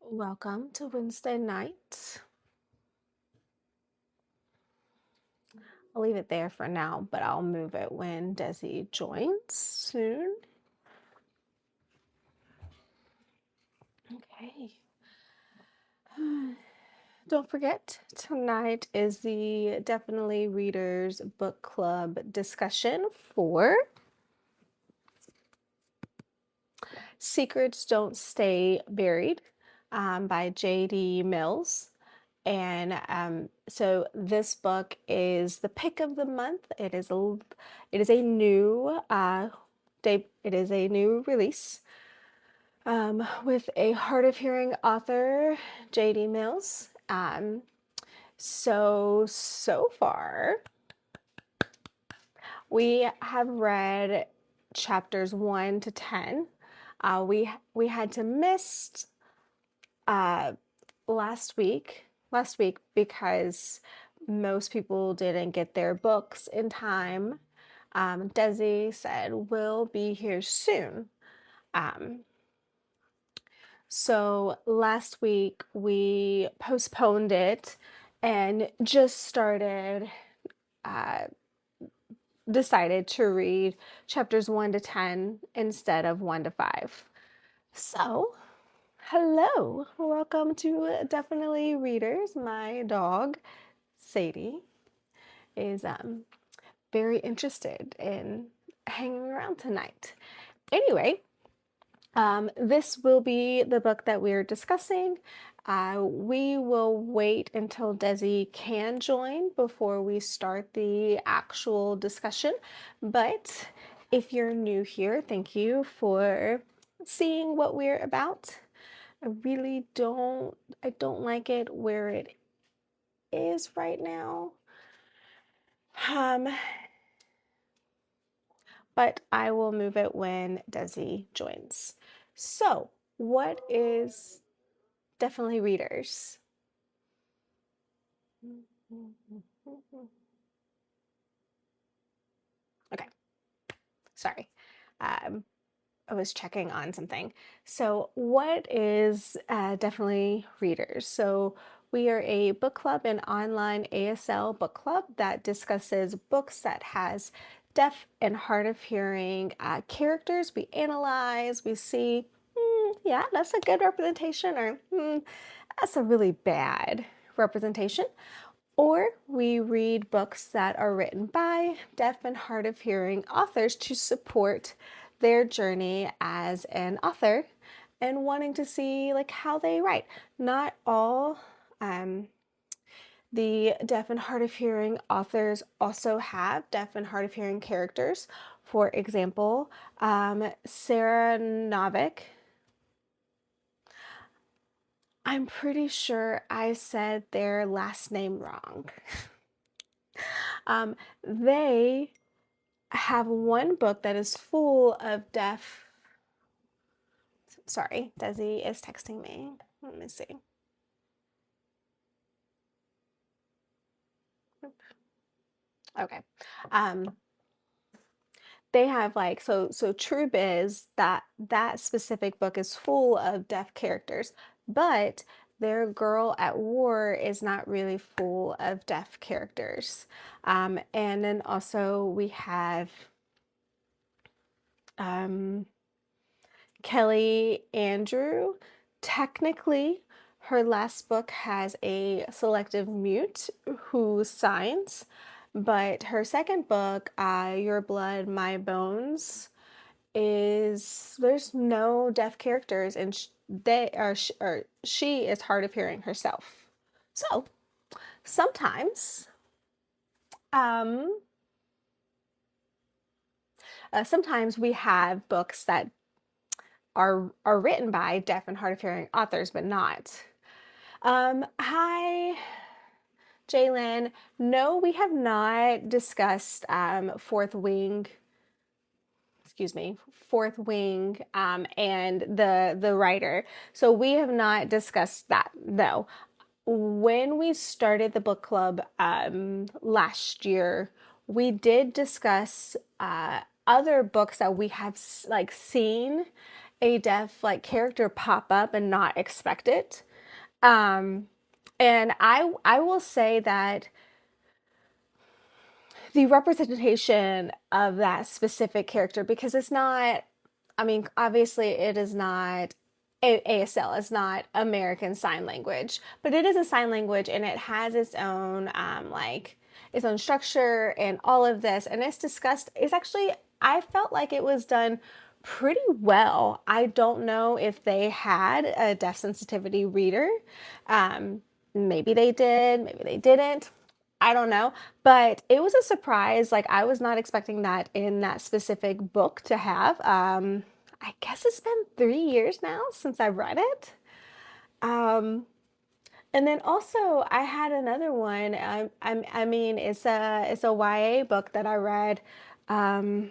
Welcome to Wednesday night. I'll leave it there for now, but I'll move it when Desi joins soon. Okay. Don't forget, tonight is the Definitely Readers Book Club discussion for Secrets Don't Stay Buried by J.D. Mills. And so this book is the pick of the month. It is a new release with a hard of hearing author, J.D. Mills. So far we have read chapters 1 to 10. We had to miss last week because most people didn't get their books in time. Desi said we'll be here soon. So last week we postponed it and just decided to read chapters 1 to 10 instead of 1 to 5. So, hello, welcome to Definitely Readers. My dog, Sadie, is very interested in hanging around tonight. Anyway, this will be the book that we're discussing. We will wait until Desi can join before we start the actual discussion. But if you're new here, thank you for seeing what we're about. I don't like it where it is right now. But I will move it when Desi joins. So, what is Definitely Readers? Okay, sorry. I was checking on something. So, what is Definitely Readers? So, we are a book club, an online ASL book club that discusses books that has deaf and hard of hearing characters. We analyze, we see, yeah, that's a good representation, or that's a really bad representation. Or we read books that are written by deaf and hard of hearing authors to support their journey as an author and wanting to see like how they write. Not all the deaf and hard of hearing authors also have deaf and hard of hearing characters. For example, Sarah Novick. I'm pretty sure I said their last name wrong. They have one book that is full of deaf. Sorry, Desi is texting me. Let me see. Okay. They have like so True Biz, that specific book is full of deaf characters, but their Girl at War is not really full of deaf characters. And then also we have Kelly Andrew. Technically, her last book has a selective mute who signs, but her second book, Your Blood, My Bones, there's no deaf characters, and she is hard of hearing herself. So sometimes, um, sometimes we have books that are written by deaf and hard of hearing authors, but not. Hi, Jalen. No, we have not discussed Fourth Wing. Excuse me, Fourth Wing and the writer. So we have not discussed that. No. When we started the book club last year, we did discuss other books that we have like seen a deaf like character pop up and not expect it. Um, and I will say that the representation of that specific character, because it's not, I mean, obviously it is not ASL, it's not American Sign Language, but it is a sign language and it has its own like its own structure and all of this, and it's discussed. It's actually, I felt like it was done pretty well. I don't know if they had a deaf sensitivity reader. Maybe they did, maybe they didn't. I don't know, but it was a surprise. Like I was not expecting that in that specific book to have. I guess it's been 3 years now since I've read it. Um, and then also I had another one. I mean, it's a YA book that I read. Um,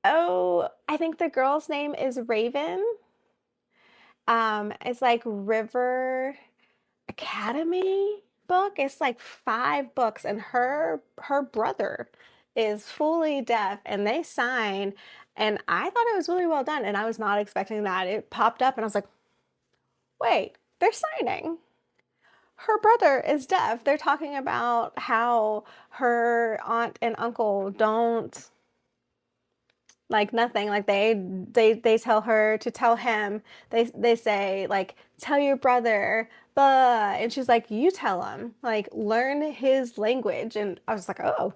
oh, I think the girl's name is Raven. It's like River Academy book. It's like 5 books, and her brother is fully deaf, and they sign. And I thought it was really well done, and I was not expecting that. It popped up, and I was like, "Wait, they're signing." Her brother is deaf. They're talking about how her aunt and uncle don't like nothing, like they tell her to tell him, they say like tell your brother, but, and she's like, you tell him, like learn his language. And I was like, oh.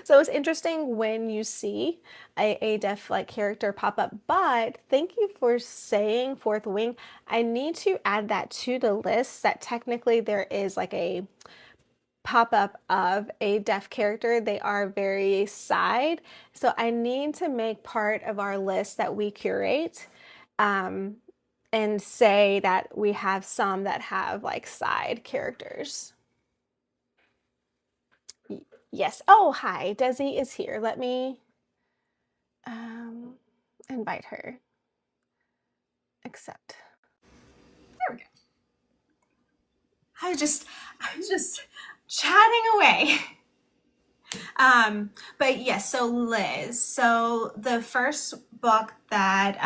So it's interesting when you see a deaf like character pop up. But thank you for saying Fourth Wing. I need to add that to the list, that technically there is like a pop-up of a deaf character. They are very side. So I need to make part of our list that we curate, um, and say that we have some that have like side characters. Yes. Oh, hi. Desi is here. Let me um, invite her. Accept. There we go. I was just chatting away. But yes, so Liz, so the first book that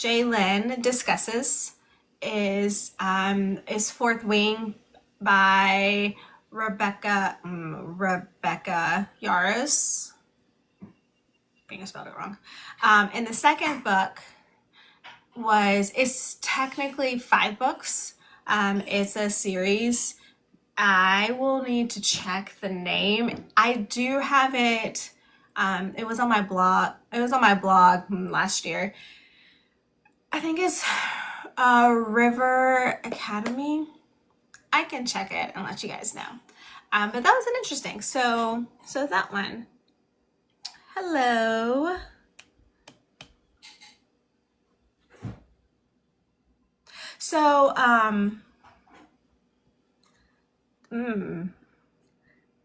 Lynn discusses is Fourth Wing by Rebecca Yarros. I think I spelled it wrong. And the second book it's technically 5 books. It's a series. I will need to check the name. I do have it. It was on my blog. It was on my blog last year. I think it's River Academy. I can check it and let you guys know. But that was an interesting. So that one. Hello. So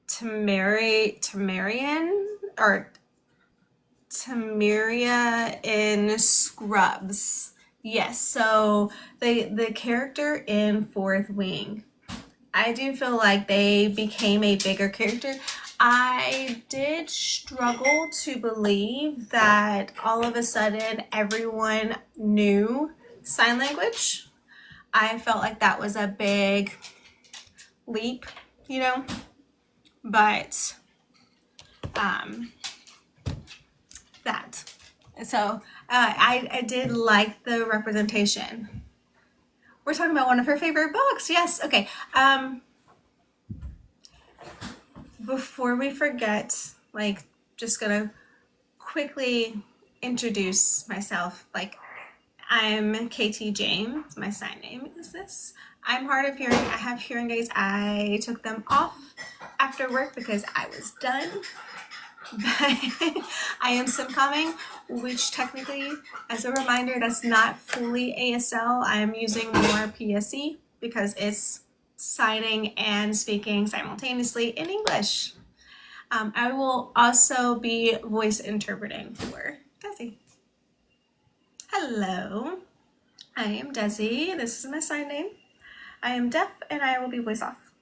Tamarian or Tamiria in Scrubs. Yes, so the character in Fourth Wing, I do feel like they became a bigger character. I did struggle to believe that all of a sudden everyone knew sign language. I felt like that was a big leap, but that. So I did like the representation. We're talking about one of her favorite books. Yes. Okay. Before we forget, like, just gonna quickly introduce myself. Like, I'm KT James. My sign name is this. I'm hard of hearing. I have hearing aids. I took them off after work because I was done. But I am simcomming, which technically, as a reminder, that's not fully ASL. I am using more PSE because it's signing and speaking simultaneously in English. I will also be voice interpreting for Desi. Hello, I am Desi. This is my sign name. I am deaf and I will be voice off.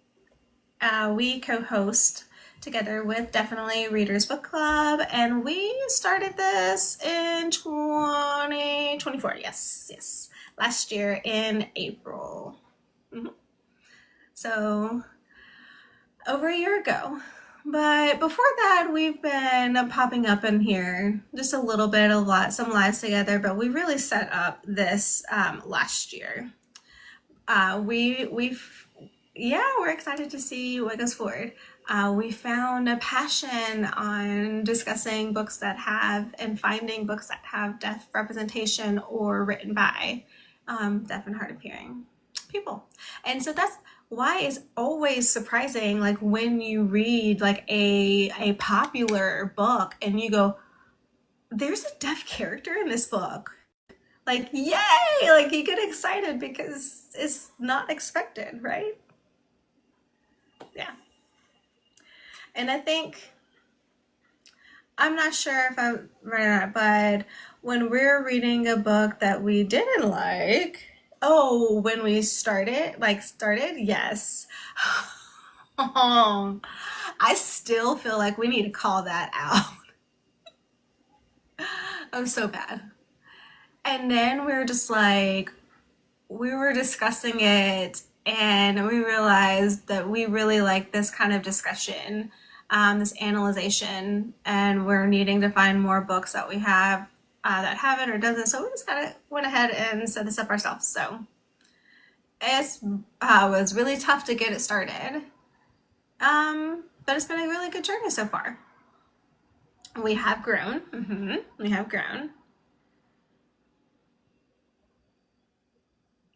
We co-host together with Definitely Readers Book Club, and we started this in 2024. Yes, last year in April. So over a year ago. But before that, we've been popping up in here just a little bit, some lives together, but we really set up this last year. We're excited to see what goes forward. We found a passion on discussing books that have and finding books that have deaf representation or written by deaf and hard of hearing people. And so that's why it's always surprising, like when you read like a popular book and you go, there's a deaf character in this book. Like, yay! Like you get excited because it's not expected, right? Yeah. And I think, I'm not sure if I'm right or not, but when we're reading a book that we didn't like, when we started, yes. I still feel like we need to call that out. Oh, so bad. And then we were discussing it, and we realized that we really like this kind of discussion, this analyzation, and we're needing to find more books that we have that have it or doesn't. So we just kind of went ahead and set this up ourselves. So it was really tough to get it started, but it's been a really good journey so far. We have grown. We have grown.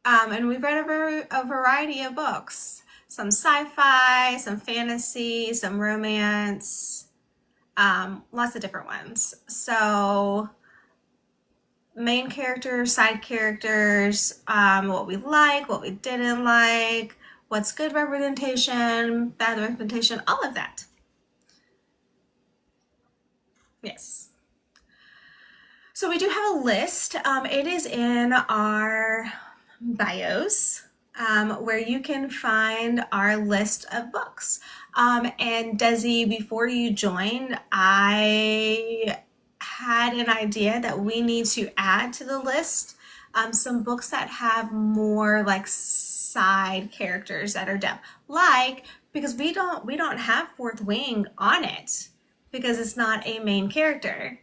And we've read a variety of books. Some sci-fi, some fantasy, some romance, lots of different ones. So main characters, side characters, what we like, what we didn't like, what's good representation, bad representation, all of that. Yes. So we do have a list. It is in our bios, where you can find our list of books. And Desi, before you joined, I had an idea that we need to add to the list some books that have more like side characters that are deaf, because we don't have Fourth Wing on it because it's not a main character.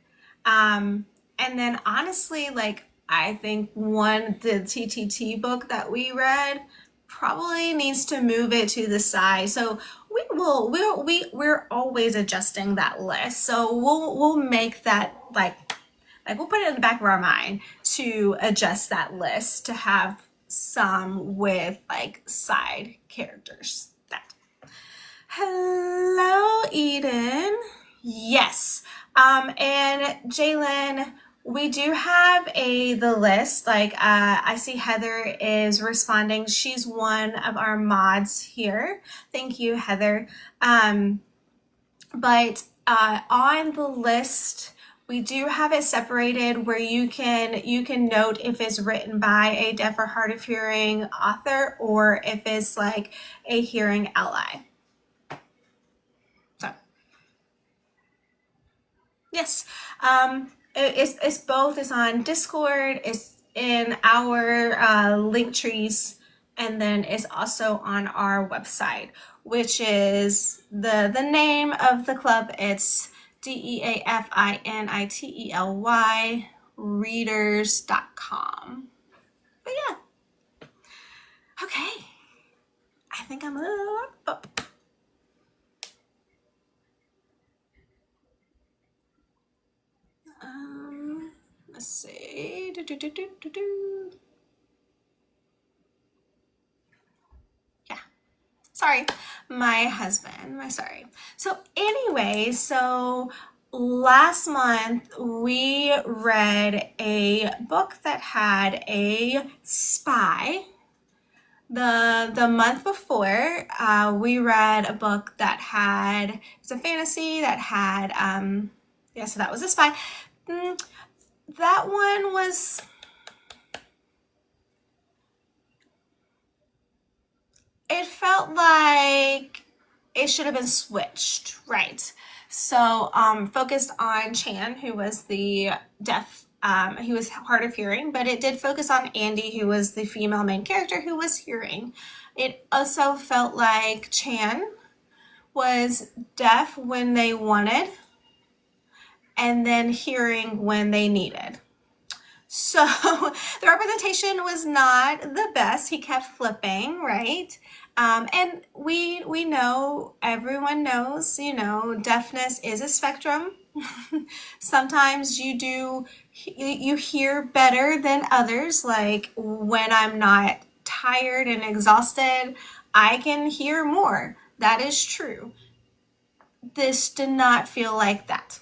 And then honestly, like, I think the TTT book that we read probably needs to move it to the side. So we're always adjusting that list. So we'll make that like we'll put it in the back of our mind to adjust that list to have some with like side characters. That. Hello, Eden. Yes. And Jalen, we do have the list. Like, I see Heather is responding. She's one of our mods here. Thank you, Heather. But on the list, we do have it separated where you can note if it's written by a deaf or hard of hearing author or if it's like a hearing ally. So, yes. It's both. It's on Discord, it's in our link trees, and then it's also on our website, which is the name of the club. It's DEAFinitely readers.com. But yeah. Okay. I think I'm up. Let's see. Yeah. Sorry. My husband. Sorry. So anyway, last month we read a book that had a spy. The month before, we read a book that it's a fantasy that had, so that was a spy. That one was, it felt like it should have been switched, right? So focused on Chan, who was the deaf, he was hard of hearing, but it did focus on Andy, who was the female main character who was hearing. It also felt like Chan was deaf when they wanted and then hearing when they needed. So the representation was not the best. He kept flipping, right? And we know, everyone knows, you know, deafness is a spectrum. Sometimes you hear better than others. Like when I'm not tired and exhausted, I can hear more. That is true. This did not feel like that.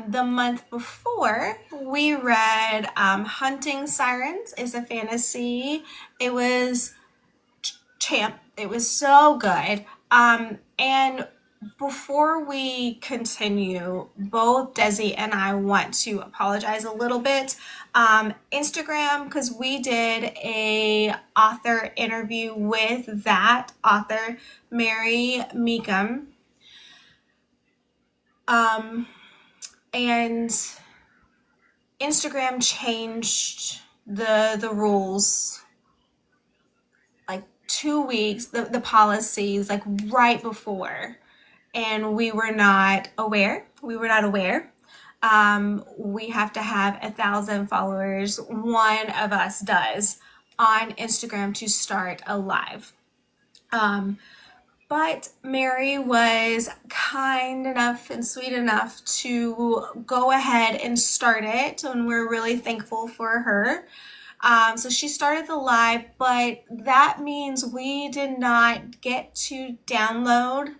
The month before, we read Hunting Sirens is a fantasy. It was champ. It was so good. And before we continue, both Desi and I want to apologize a little bit. Instagram, because we did a author interview with that author, Mary Meekum. And Instagram changed the rules like 2 weeks, the policies like right before, and we were not aware. We have to have 1,000 followers. One of us does on Instagram to start a live. But Mary was kind enough and sweet enough to go ahead and start it, and we're really thankful for her. So she started the live, but that means we did not get to download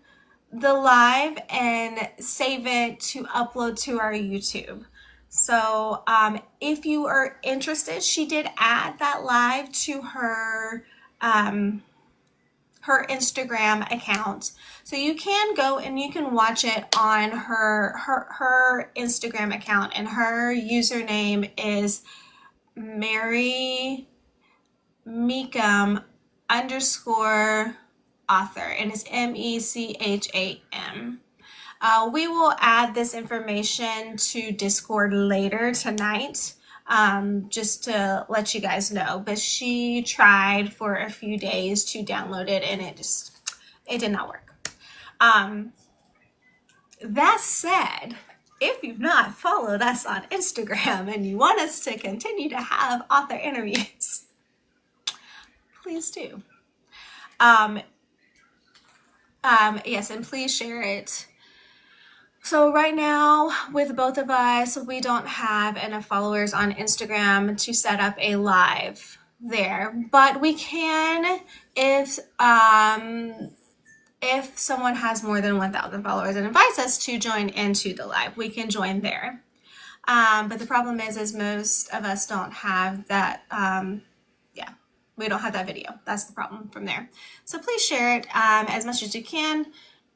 the live and save it to upload to our YouTube. So if you are interested, she did add that live to her Instagram account. So you can go and you can watch it on her Instagram account, and her username is Mary Meekum _ author, and it's MECHAM. We will add this information to Discord later tonight, just to let you guys know. But she tried for a few days to download it, and it did not work. That said, if you've not followed us on Instagram and you want us to continue to have author interviews, please do. Yes, and please share it. So right now, with both of us, we don't have enough followers on Instagram to set up a live there, but we can if someone has more than 1,000 followers and invites us to join into the live, we can join there. But the problem is most of us don't have that. We don't have that video. That's the problem from there. So please share it as much as you can,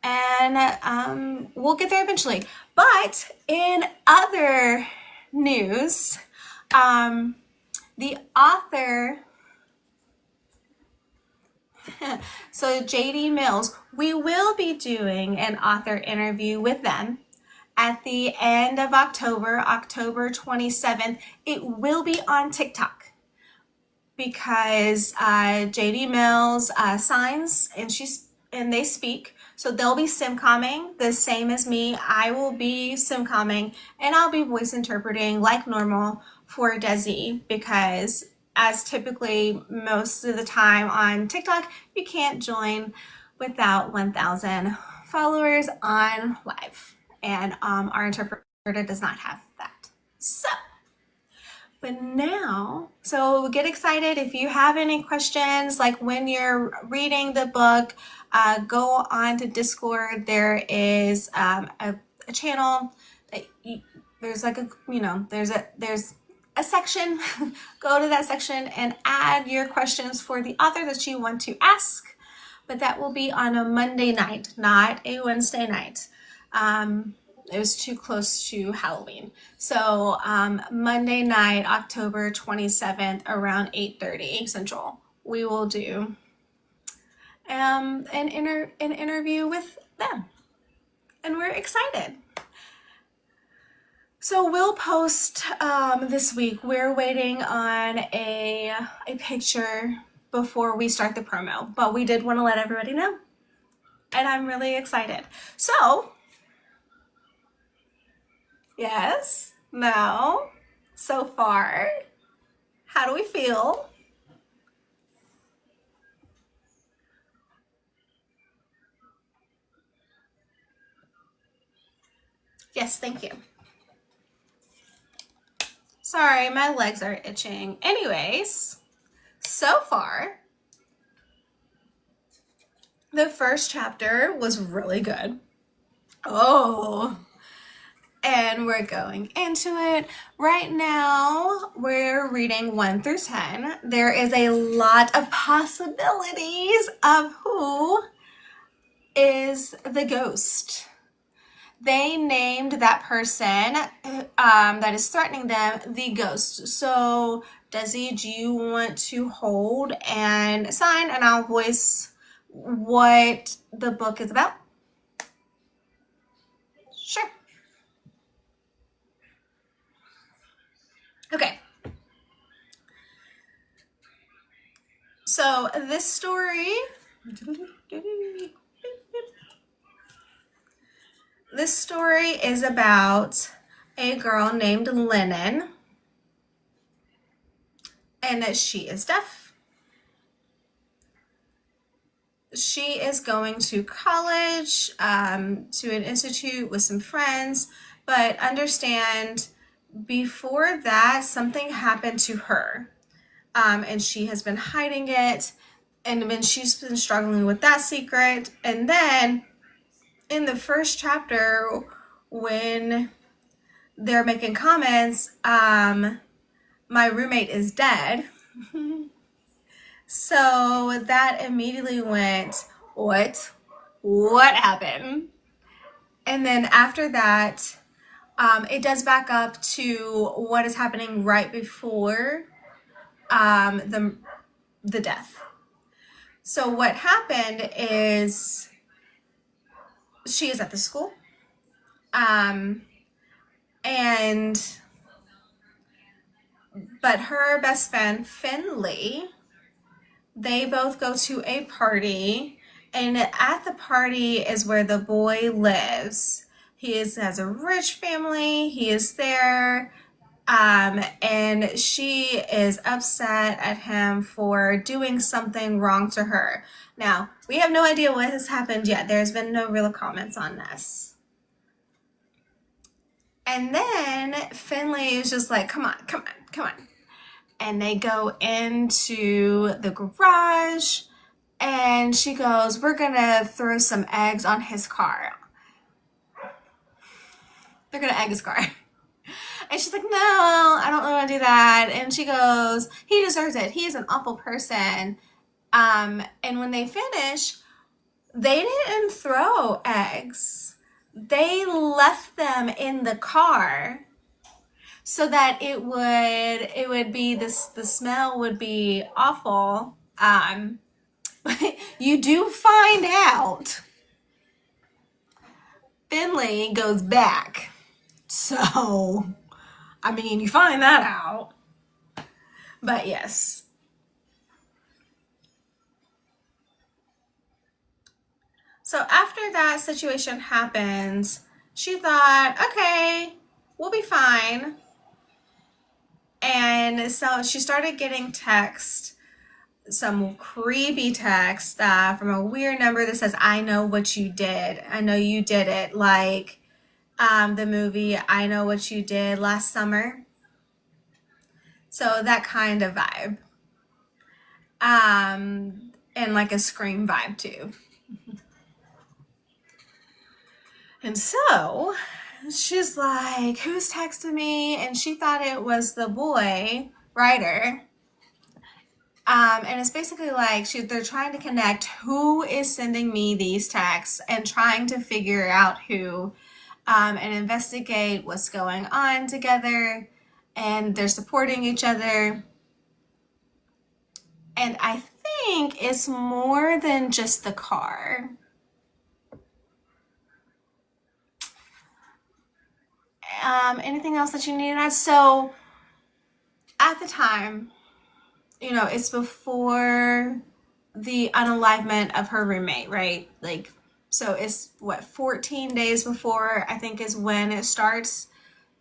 and we'll get there eventually. But in other news, the author, so JD Mills, we will be doing an author interview with them at the end of October, October 27th. It will be on TikTok, because JD Mills signs and they speak. So they'll be simcomming the same as me. I will be simcomming, and I'll be voice interpreting like normal for Desi, because as typically most of the time on TikTok, you can't join without 1,000 followers on live. And our interpreter does not have that. But now, so get excited. If you have any questions, like when you're reading the book, go on to Discord. There is a channel that there's like there's a section. Go to that section and add your questions for the author that you want to ask. But that will be on a Monday night, not a Wednesday night. It was too close to Halloween. So Monday night, October 27th, around 8:30 Central, we will do an interview with them. And we're excited. So we'll post this week. We're waiting on a picture before we start the promo, but we did want to let everybody know. And I'm really excited. So, yes, no, so far, how do we feel? Yes, thank you. Sorry, my legs are itching. Anyways, so far, the first chapter was really good. Oh, and we're going into it. Right now, we're reading 1 through 10. There is a lot of possibilities of who is the ghost. They named that person that is threatening them the ghost. So, Desi, do you want to hold and sign, and I'll voice what the book is about? Sure. Okay. So this story is about a girl named Lennon, and that she is deaf. She is going to college, to an institute with some friends, but understand before that something happened to her, and she has been hiding it, and then she's been struggling with that secret. And then in the first chapter, when they're making comments, my roommate is dead. So that immediately went, what happened? And then after that, it does back up to what is happening right before the death. So what happened is she is at the school, but her best friend Finley, they both go to a party, and at the party is where the boy lives. He has a rich family. He is there. And she is upset at him for doing something wrong to her. Now, we have no idea what has happened yet. There's been no real comments on this. And then Finley is just like, come on. And they go into the garage, and she goes, we're gonna throw some eggs on his car. They're gonna egg his car. And she's like, no, I don't want to do that. And she goes, he deserves it. He is an awful person. And when they finish, they didn't throw eggs. They left them in the car so that it would be this, the smell would be awful. You do find out Finley goes back. So, I mean, you find that out. But yes. So after that situation happens, she thought, okay, we'll be fine. And so she started getting text, some creepy text from a weird number that says, I know what you did. I know you did it. Like the movie, I Know What You Did Last Summer. So that kind of vibe. And like a Scream vibe too. And so she's like, who's texting me? And she thought it was the boy, Ryder. And it's basically like they're trying to connect who is sending me these texts and trying to figure out who, and investigate what's going on together. And they're supporting each other. And I think it's more than just the car. Anything else that you need to add? So at the time, it's before the unalivement of her roommate, right? Like, so it's 14 days before, I think, is when it starts.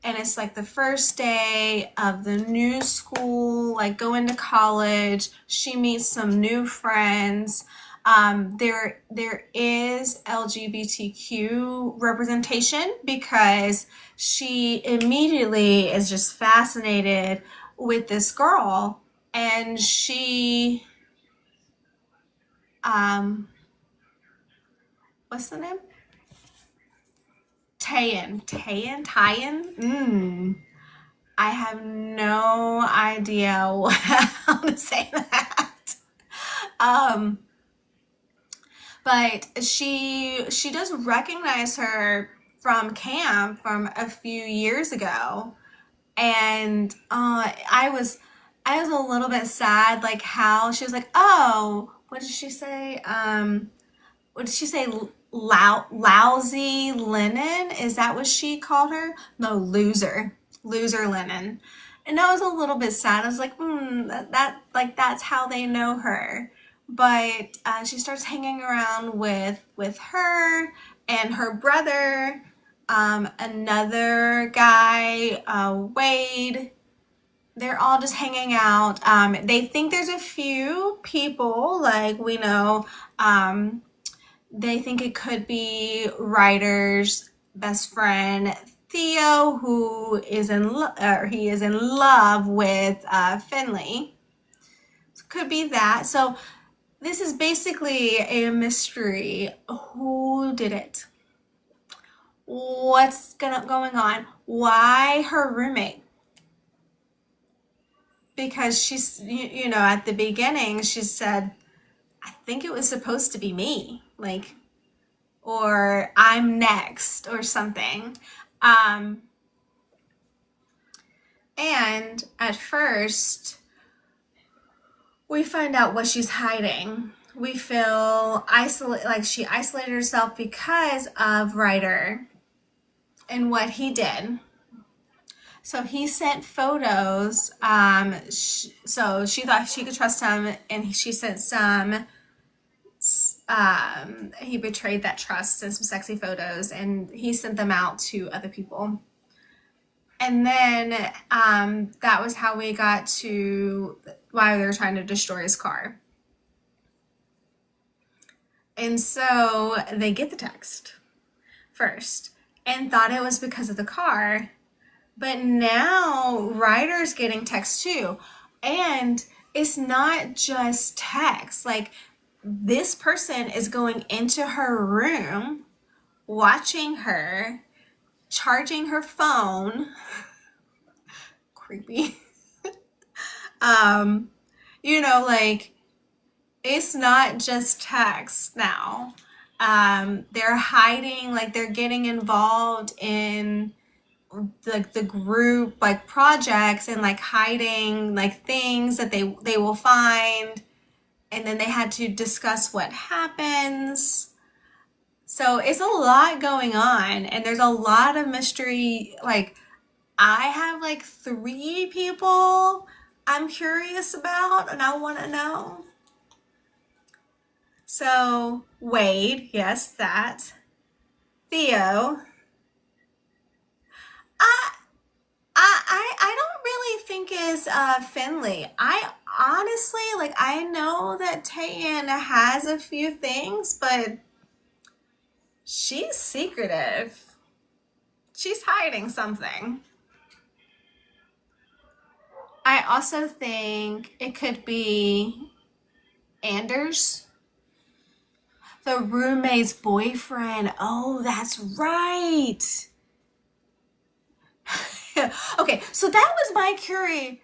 And it's like the first day of the new school, like going to college. She meets some new friends. There is LGBTQ representation because she immediately is just fascinated with this girl, and she, what's the name? Tyan. I have no idea how to say that. But she does recognize her from camp from a few years ago, and I was a little bit sad, like how she was like, oh, what did she say? What did she say? Lousy Lennon? Is that what she called her? No, loser Lennon. And I was a little bit sad. I was like, that's how they know her. But she starts hanging around with her and her brother, another guy, Wade. They're all just hanging out. They think there's a few people, like we know. They think it could be Ryder's best friend Theo, who is he is in love with Finley. So it could be that. So this is basically a mystery. Who did it? What's going on? Why her roommate? Because she's, at the beginning, she said, I think it was supposed to be me. Like, or I'm next or something. And at first, we find out what she's hiding. We feel like she isolated herself because of Ryder and what he did. So he sent photos. So she thought she could trust him, and she sent some. He betrayed that trust in some sexy photos, and he sent them out to other people. And then that was how we got to why they were trying to destroy his car. And so they get the text first and thought it was because of the car. But now Ryder's getting text too. And it's not just text. Like, this person is going into her room, watching her, charging her phone. Creepy. Like, it's not just text now. They're hiding, like they're getting involved in like the group like projects and like hiding like things that they will find, and then they had to discuss what happens. So it's a lot going on, and there's a lot of mystery. Like, I have like 3 people I'm curious about and I want to know. So Wade, yes, that. Theo. I don't really think is Finley. I honestly, like, I know that Tayan has a few things, but she's secretive. She's hiding something. I also think it could be Anders, the roommate's boyfriend. Oh, that's right. Okay, so that was my curiosity.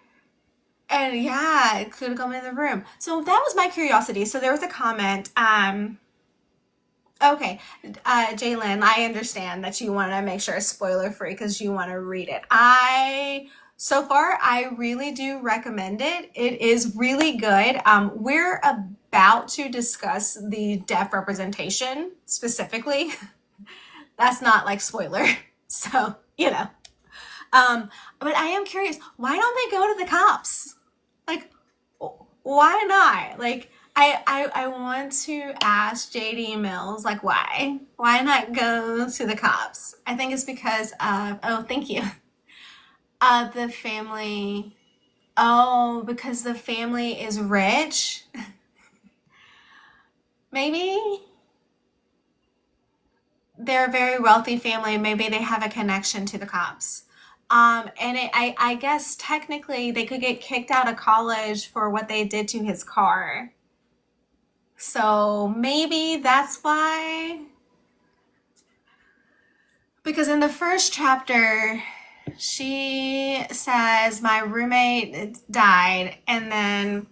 And yeah, it could have come in the room. So that was my curiosity. So there was a comment. Okay, Jalen, I understand that you want to make sure it's spoiler free because you want to read it. I So far, I really do recommend it. It is really good. We're about to discuss the deaf representation specifically. That's not like spoiler. So, you know. But I am curious, why don't they go to the cops? Like, why not? Like, I want to ask JD Mills, like, why? Why not go to the cops? I think it's because of, oh, thank you. The family, oh, because the family is rich? Maybe they're a very wealthy family. Maybe they have a connection to the cops. I guess technically they could get kicked out of college for what they did to his car. So maybe that's why. Because in the first chapter, she says, my roommate died, and then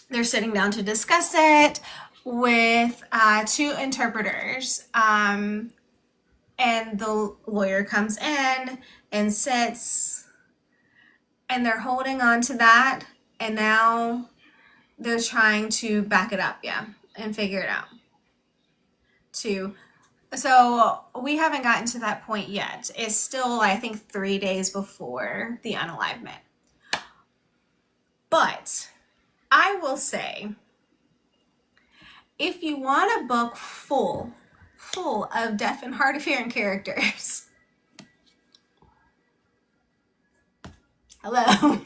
they're sitting down to discuss it with two interpreters. And the lawyer comes in and sits, and they're holding on to that, and now they're trying to back it up, yeah, and figure it out. So we haven't gotten to that point yet. It's still, I think, 3 days before the unalivement. But I will say, if you want a book full of deaf and hard of hearing characters, hello.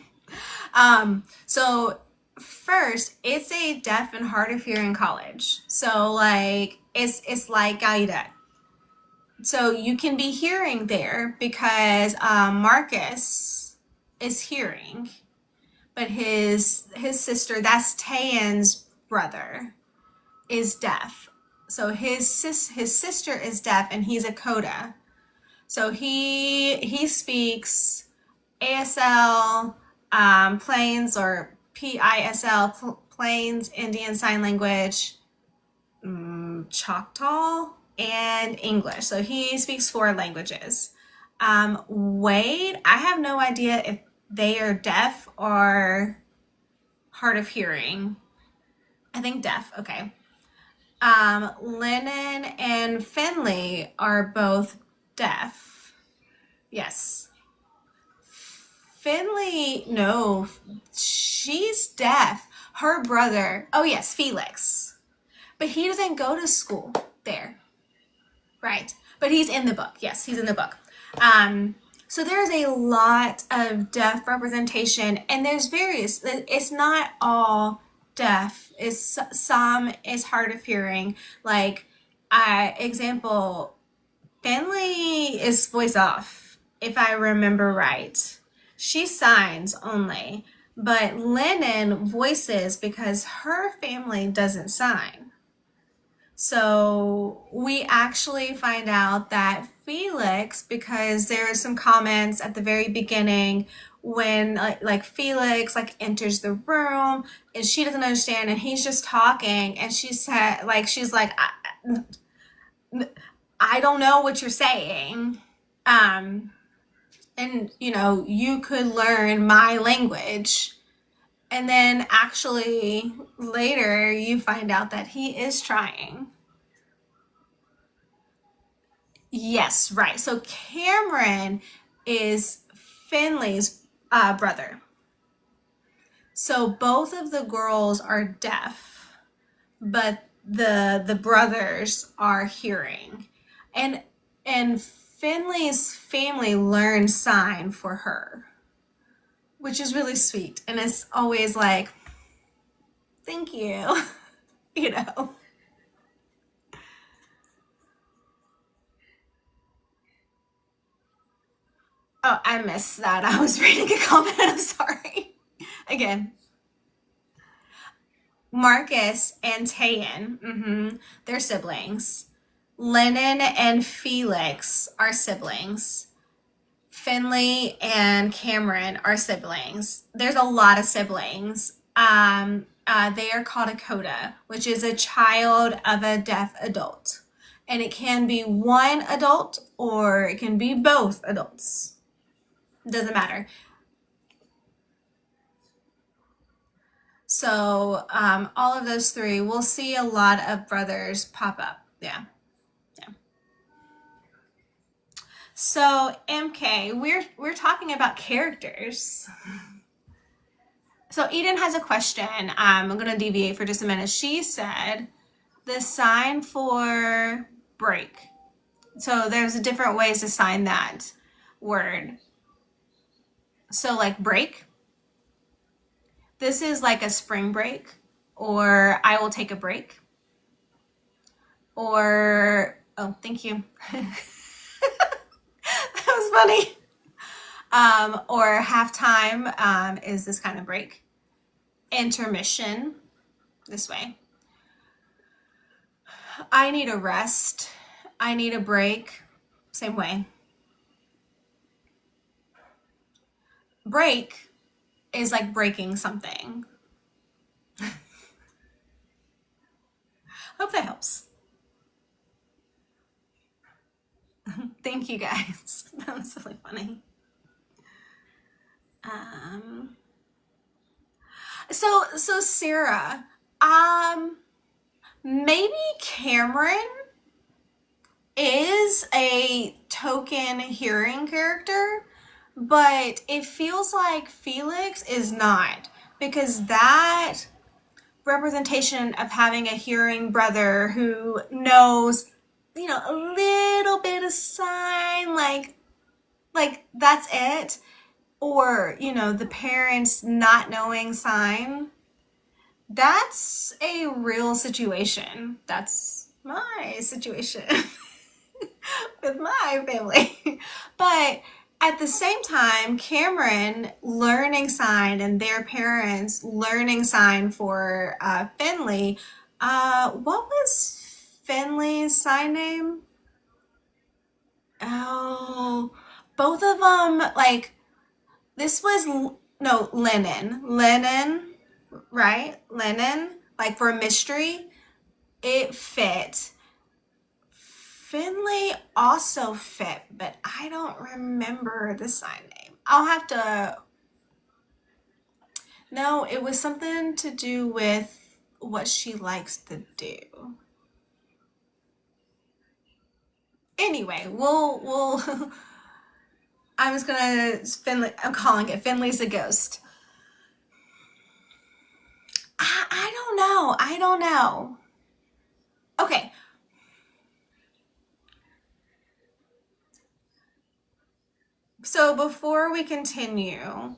So first, it's a deaf and hard of hearing college. So like it's like Gallaudet. So you can be hearing there because Marcus is hearing, but his sister, that's Tayan's brother, is deaf. So his sister is deaf, and he's a coda. So he speaks ASL Plains, or PISL Plains Indian Sign Language, Choctaw, and English. So he speaks 4 languages. Wade, I have no idea if they are deaf or hard of hearing. I think deaf, okay. Lennon and Finley are both deaf. Yes. Finley, no, she's deaf. Her brother, oh yes, Felix. But he doesn't go to school there. Right. But he's in the book. Yes, he's in the book. So there's a lot of deaf representation, and there's various, it's not all deaf. Some is hard of hearing. Like, example, Finley is voice off, if I remember right. She signs only, but Lennon voices because her family doesn't sign. So we actually find out that Felix, because there are some comments at the very beginning when like Felix like enters the room and she doesn't understand, and he's just talking, and she's like, I don't know what you're saying. And you know, you could learn my language. And then actually later you find out that he is trying. Yes, right. So Cameron is Finley's brother. So both of the girls are deaf, but the brothers are hearing. And Finley's family learned sign for her, which is really sweet. And it's always like, thank you, you know. Oh, I missed that. I was reading a comment. I'm sorry. Again, Marcus and Tayan, they're siblings. Lennon and Felix are siblings. Finley and Cameron are siblings. There's a lot of siblings. They are called a coda, which is a child of a deaf adult. And it can be one adult or it can be both adults. It doesn't matter. So all of those three, we'll see a lot of brothers pop up. Yeah. So MK, we're talking about characters. So Eden has a question. I'm going to deviate for just a minute. She said the sign for break. So there's different ways to sign that word. So like break. This is like a spring break, or I will take a break. Or, oh, thank you. That was funny. Or halftime is this kind of break. Intermission, this way. I need a rest. I need a break, same way. Break is like breaking something. Hope that helps. Thank you guys. That was really funny. So Sarah, maybe Cameron is a token hearing character, but it feels like Felix is not, because that representation of having a hearing brother who knows, you know, a little bit of sign, like that's it. Or, you know, the parents not knowing sign. That's a real situation. That's my situation with my family. But at the same time, Cameron learning sign and their parents learning sign for Finley. What was Finley's sign name? Oh, both of them, like, this was, no, Lennon, right? Lennon, like for mystery, it fit. Finley also fit, but I don't remember the sign name. I'll have to, no, it was something to do with what she likes to do. Anyway, we'll I'm just gonna, Finley, I'm calling it Finley's a ghost. I don't know. Okay. So before we continue,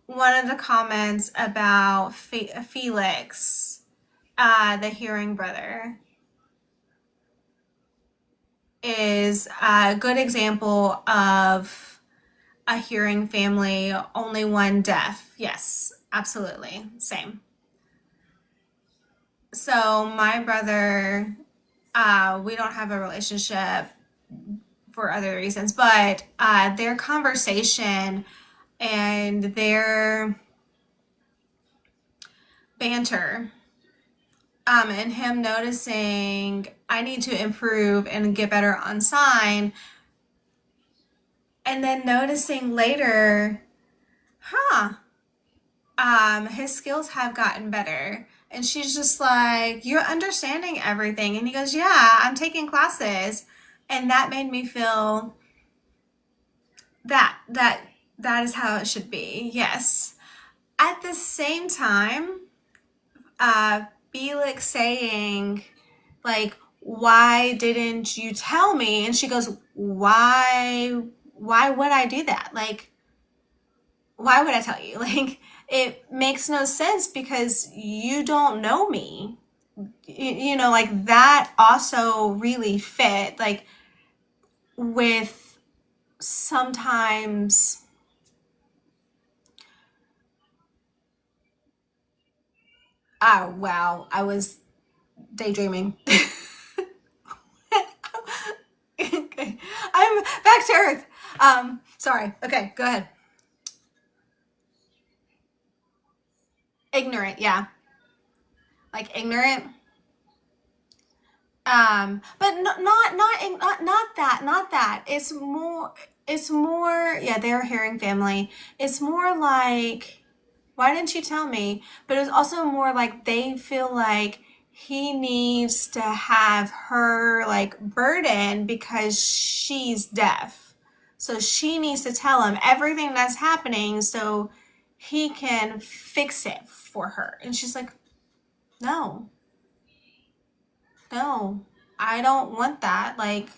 one of the comments about Felix, the hearing brother, is a good example of a hearing family, only one deaf. Yes, absolutely. Same. So my brother, we don't have a relationship for other reasons, but their conversation and their banter, and him noticing I need to improve and get better on sign, and then noticing later, his skills have gotten better. And she's just like, you're understanding everything. And he goes, yeah, I'm taking classes. And that made me feel that is how it should be. Yes. At the same time, Felix saying, like, why didn't you tell me? And she goes, why would I do that? Like, why would I tell you? Like, it makes no sense because you don't know me. You know, like, that also really fit, like, with sometimes, oh wow, I was daydreaming. Okay, I'm back to earth. Sorry. Okay, go ahead. Ignorant, yeah, like ignorant. But not that. It's more. Yeah, they're a hearing family. It's more like Why didn't you tell me? But it was also more like they feel like he needs to have her like burden because she's deaf. So she needs to tell him everything that's happening so he can fix it for her. And she's like, no, no, I don't want that. Like,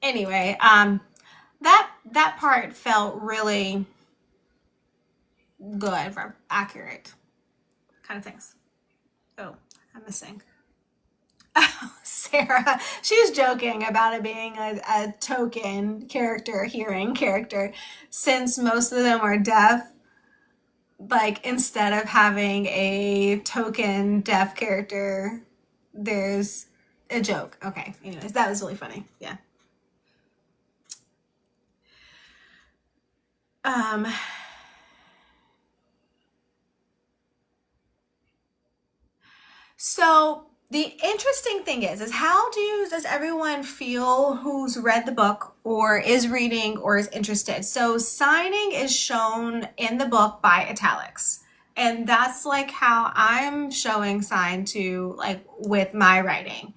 anyway, that part felt really good, accurate kind of things. Oh, I'm missing. Oh, Sarah, she was joking about it being a token character, hearing character, since most of them are deaf. Like, instead of having a token deaf character, there's a joke. Okay, anyways, that was really funny. Yeah. Um, So the interesting thing is how does everyone feel who's read the book or is reading or is interested? So signing is shown in the book by italics. And that's like how I'm showing sign to like with my writing.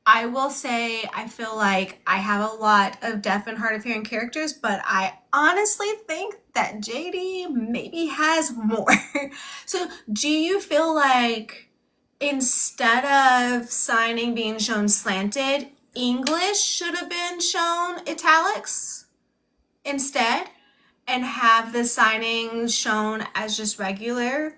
I will say I feel like I have a lot of deaf and hard of hearing characters, but I honestly think that JD maybe has more. So do you feel like instead of signing being shown slanted, English should have been shown italics instead and have the signing shown as just regular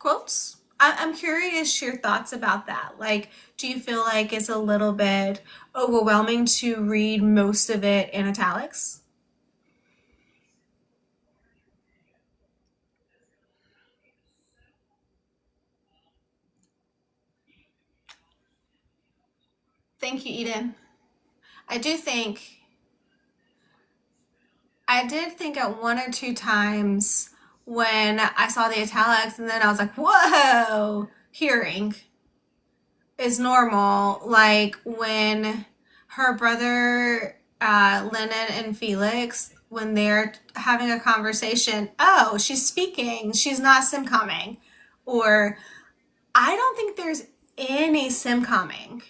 quotes? I'm curious your thoughts about that. Like, do you feel like it's a little bit overwhelming to read most of it in italics? Thank you, Eden. I do think I did think at one or two times when I saw the italics, and then I was like, whoa, hearing is normal. Like when her brother, Lennon and Felix, when they're having a conversation, oh, she's speaking, she's not simcomming. Or I don't think there's any simcomming.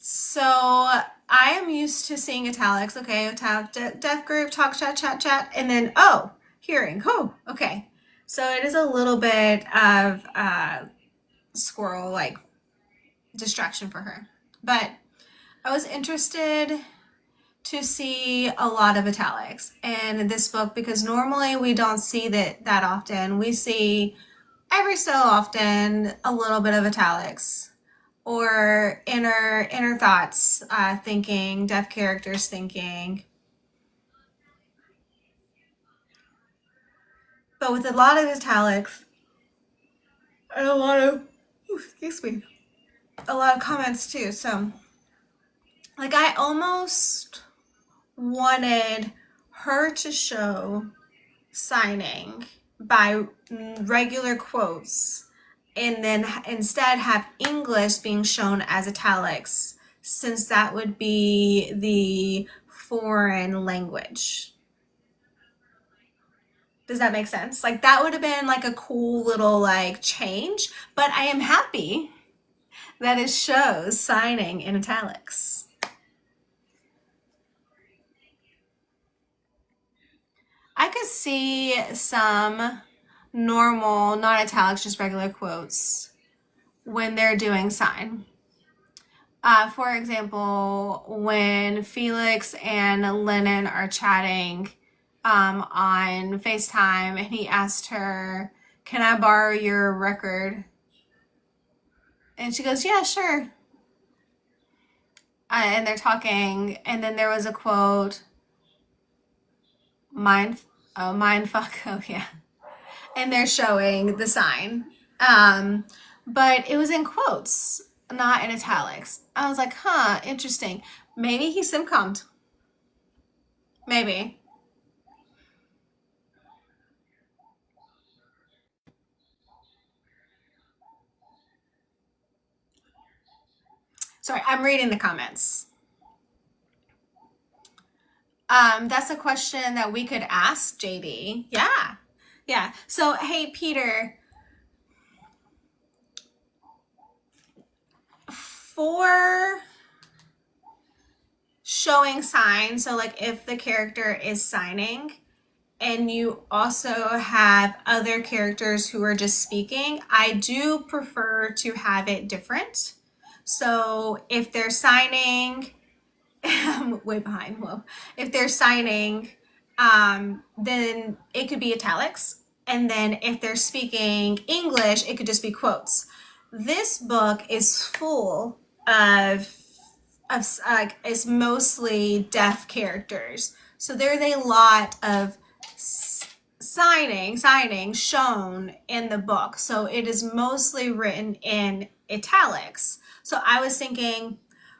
So I am used to seeing italics. Okay, tap deaf group, talk, chat, chat, chat, and then oh, hearing. Oh, okay. So it is a little bit of squirrel like distraction for her. But I was interested to see a lot of italics in this book because normally we don't see that often. We see every so often a little bit of italics or inner thoughts, thinking, deaf characters thinking. But with a lot of italics and a lot of excuse me, a lot of comments too. So like I almost wanted her to show signing by regular quotes and then instead have English being shown as italics since that would be the foreign language. Does that make sense? Like that would have been like a cool little like change, but I am happy that it shows signing in italics. I could see some normal, not italics, just regular quotes when they're doing sign. For example, when Felix and Lennon are chatting on FaceTime and he asked her, can I borrow your record? And she goes, yeah, sure. And they're talking, and then there was a quote, mind fuck, oh yeah. And they're showing the sign. But it was in quotes, not in italics. I was like, huh, interesting. Maybe he simcommed. Maybe. Sorry, I'm reading the comments. That's a question that we could ask JD. Yeah. Yeah. So, hey, Peter, for showing signs, so like if the character is signing and you also have other characters who are just speaking, I do prefer to have it different. So if they're signing, I'm way behind. Whoa. If they're signing, then it could be italics. And then if they're speaking English, it could just be quotes. This book is full of is mostly deaf characters. So there's a lot of signing shown in the book. So it is mostly written in italics. So I was thinking,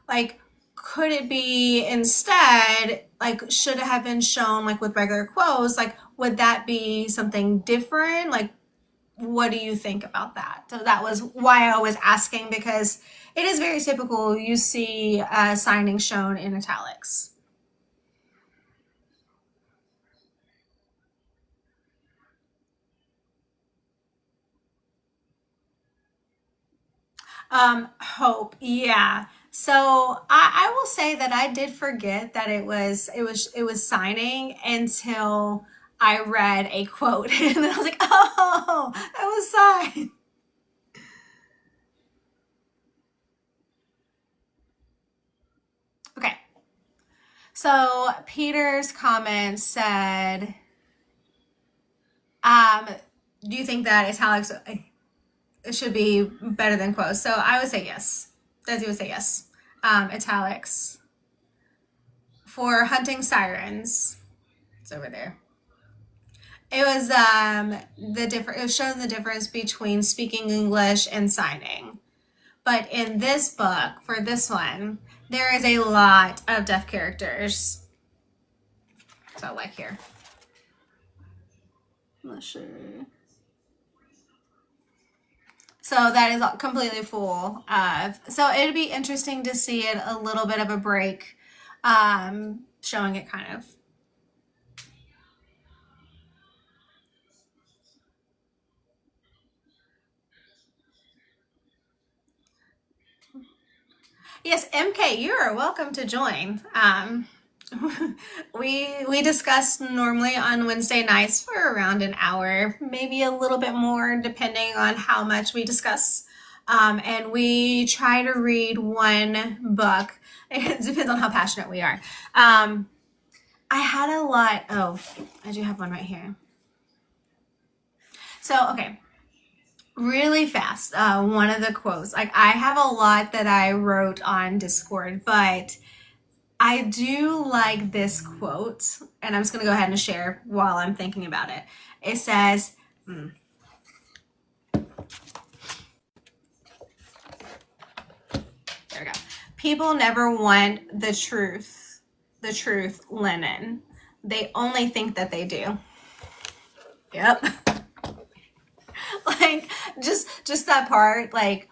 like, could it be instead, like, should it have been shown like with regular quotes? Like, would that be something different? Like, what do you think about that? So that was why I was asking, because it is very typical. You see signing shown in italics. Hope, yeah. So I will say that I did forget that it was signing until I read a quote, and then I was like, oh, that was sign. Okay. So Peter's comment said, um, do you think that italics should be better than quotes? So I would say yes. Desi would say yes. Italics for hunting sirens. It's over there. It was the different. It was showing the difference between speaking English and signing. But in this book, for this one, there is a lot of deaf characters. So like here. I'm not sure. So that is completely full of. So it'd be interesting to see it a little bit of a break, showing it kind of. Yes, MK, you are welcome to join. We discuss normally on Wednesday nights for around an hour, maybe a little bit more, depending on how much we discuss. And we try to read one book. It depends on how passionate we are. I had a lot. Oh, I do have one right here. So, okay, really fast. One of the quotes. Like, I have a lot that I wrote on Discord, but I do like this quote, and I'm just going to go ahead and share while I'm thinking about it. It says, there we go. People never want the truth, Lennon. They only think that they do. Yep. Like, just that part, like,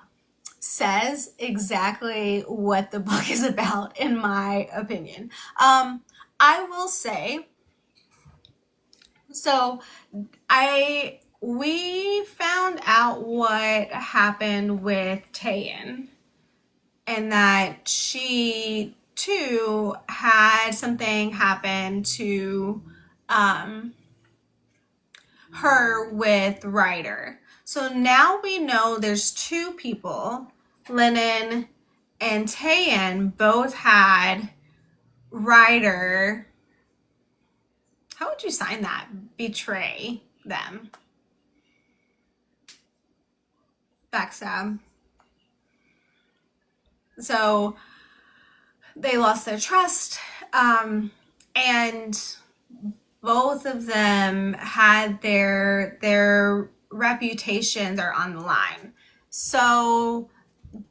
says exactly what the book is about, in my opinion. I will say, so we found out what happened with Tayan, and that she too had something happen to her with Ryder. So now we know there's two people, Lennon and Tayan, both had Ryder. How would you sign that? Betray them. Backstab. So they lost their trust, and both of them had their reputations are on the line. So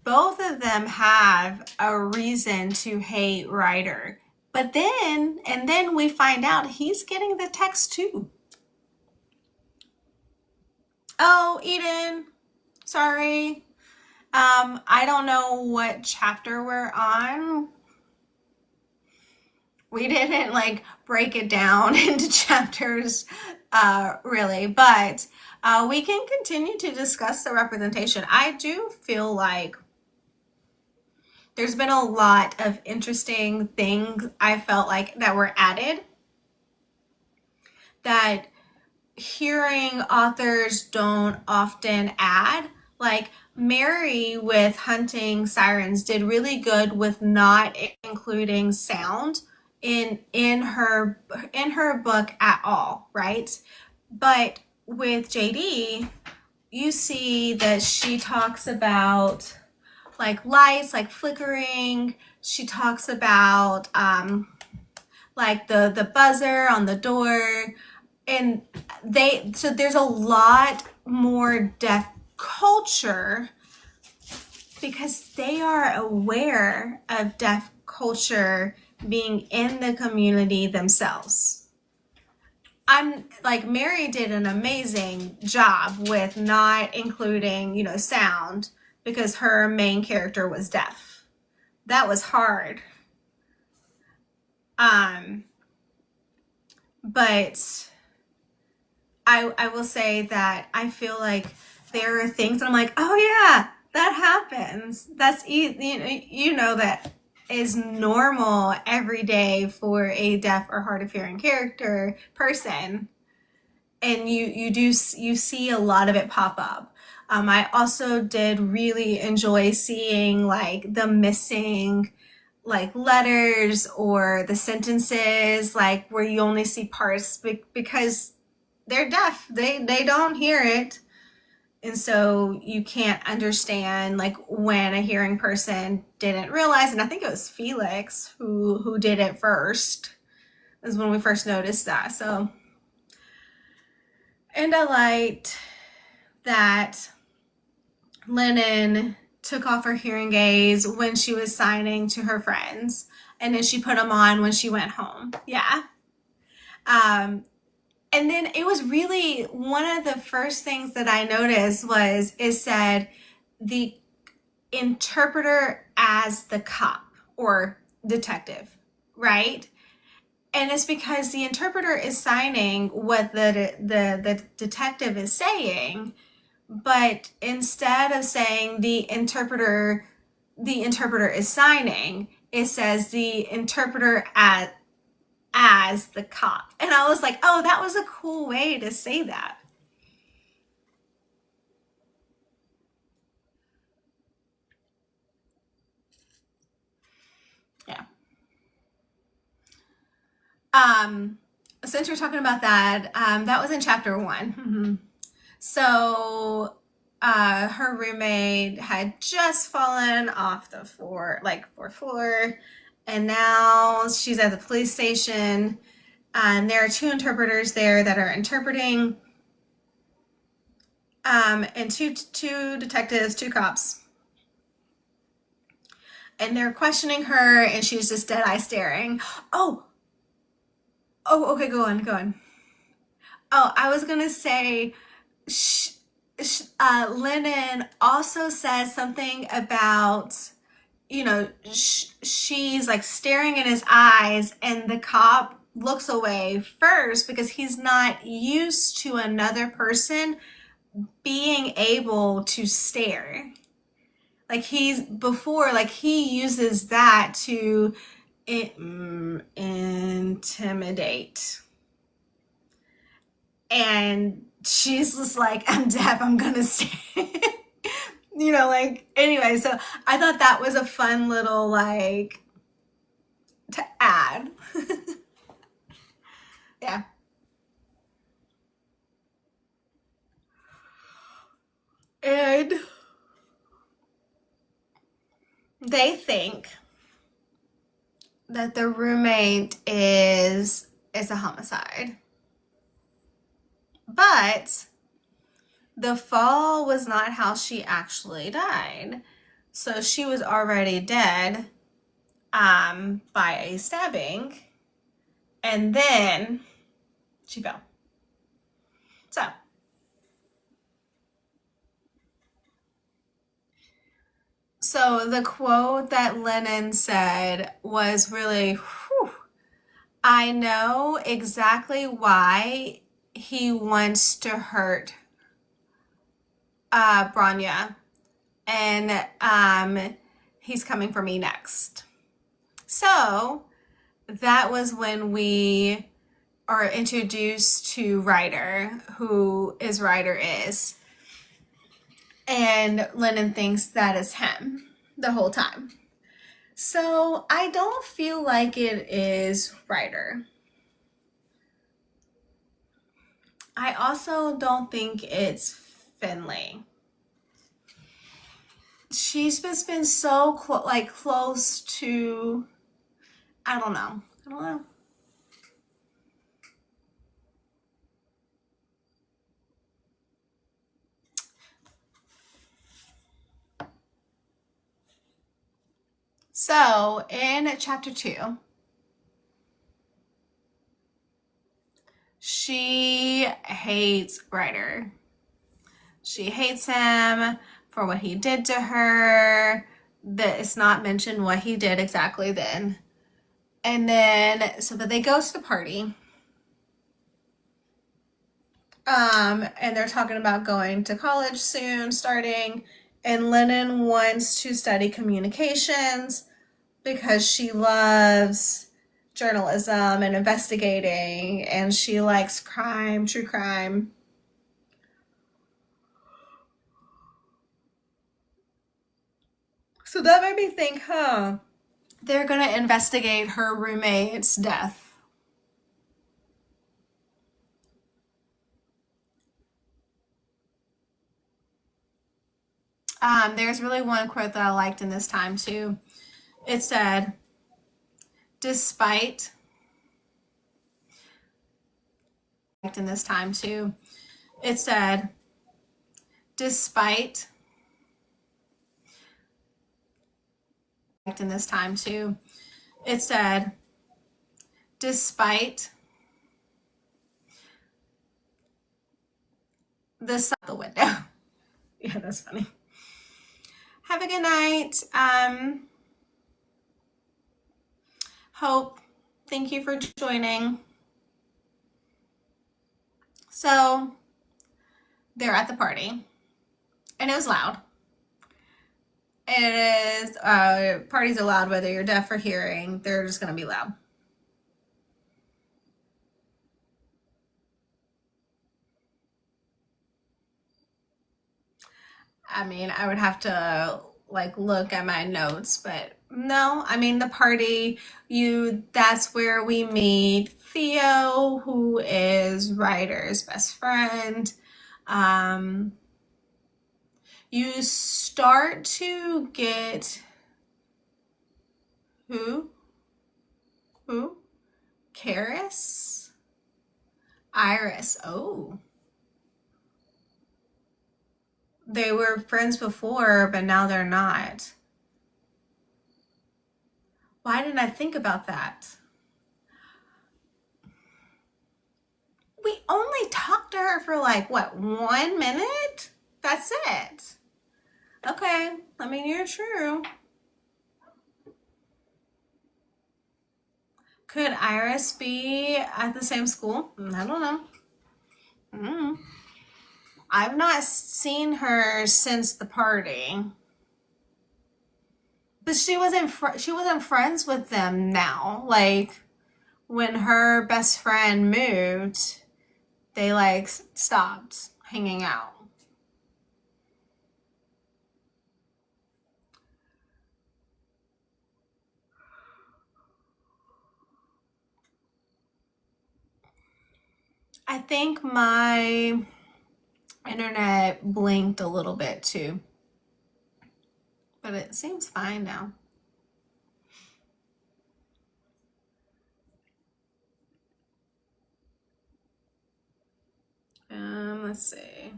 both of them have a reason to hate Ryder. But then we find out he's getting the text too. Oh, Eden, sorry. I don't know what chapter we're on. We didn't like break it down into chapters really, but we can continue to discuss the representation. I do feel like there's been a lot of interesting things I felt like that were added that hearing authors don't often add. Like Mary with Hunting Sirens did really good with not including sound in her book at all, right? But with JD, you see that she talks about like lights, like flickering. She talks about like the buzzer on the door, and so there's a lot more deaf culture because they are aware of deaf culture being in the community themselves. I'm like Mary did an amazing job with not including, sound because her main character was deaf. That was hard. But I will say that I feel like there are things that I'm like, oh yeah, that happens. That's that is normal every day for a deaf or hard of hearing character person, and you see a lot of it pop up. I also did really enjoy seeing like the missing like letters or the sentences like where you only see parts because they're deaf. They don't hear it. And so you can't understand like when a hearing person didn't realize, and I think it was Felix who did it first, is when we first noticed that. So, and I liked that Lennon took off her hearing aids when she was signing to her friends, and then she put them on when she went home. Yeah. And then it was really one of the first things that I noticed was it said the interpreter as the cop or detective, right? And it's because the interpreter is signing what the detective is saying, but instead of saying the interpreter is signing, it says the interpreter as the cop. And I was like, oh, that was a cool way to say that. Yeah. Since we're talking about that, that was in chapter 1. Mm-hmm. So her roommate had just fallen off the floor, like fourth floor, and now she's at the police station. And there are 2 interpreters there that are interpreting, and two detectives, 2 cops, and they're questioning her, and she's just dead eye staring. Okay, go on. Oh, I was gonna say, Lennon also says something about, she's like staring in his eyes, and the cop looks away first because he's not used to another person being able to stare. Like he uses that to intimidate. And she's just like, I'm deaf, I'm gonna stay. Anyway, so I thought that was a fun little like to add. Yeah. And they think that the roommate is a homicide. But the fall was not how she actually died. So she was already dead by a stabbing, and then she fell. So the quote that Lennon said was really, whew, I know exactly why he wants to hurt Branya, and he's coming for me next. So that was when we are introduced to Ryder, who is Ryder is. And Lennon thinks that is him the whole time. So I don't feel like it is Ryder. I also don't think it's Finley. She's just been so close to, I don't know. So in chapter 2, she hates Ryder. She hates him for what he did to her. That it's not mentioned what he did exactly then. And then, but they go to the party. And they're talking about going to college soon, starting. And Lennon wants to study communications because she loves journalism and investigating, and she likes crime, true crime. So that made me think, they're gonna investigate her roommate's death. There's really one quote that I liked in this time too. It said, despite in this time too, it said, despite in this time too, it said, despite this out the window. Yeah, that's funny. Have a good night. Hope, thank you for joining. So they're at the party, and it was loud. It is, parties are loud whether you're deaf or hearing. They're just going to be loud. I mean, I would have to look at my notes, but no, I mean the party, that's where we meet Theo, who is Ryder's best friend. You start to get who? Karis? Iris. Oh. They were friends before, but now they're not. Why didn't I think about that? We only talked to her for 1 minute? That's it. Okay, I mean, you're true. Could Iris be at the same school? I don't know. I've not seen her since the party. But she wasn't friends with them now. When her best friend moved, they stopped hanging out. I think my internet blinked a little bit too, but it seems fine now. Let's see.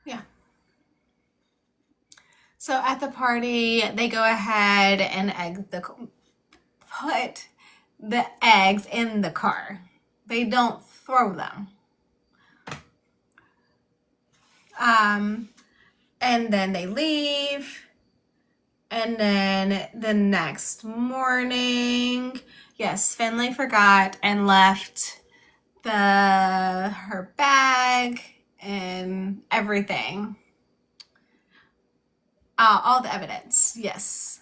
Yeah. So at the party, they go ahead and put the eggs in the car. They don't throw them. And then they leave. And then the next morning, yes, Finley forgot and left her bag and everything. All the evidence, yes.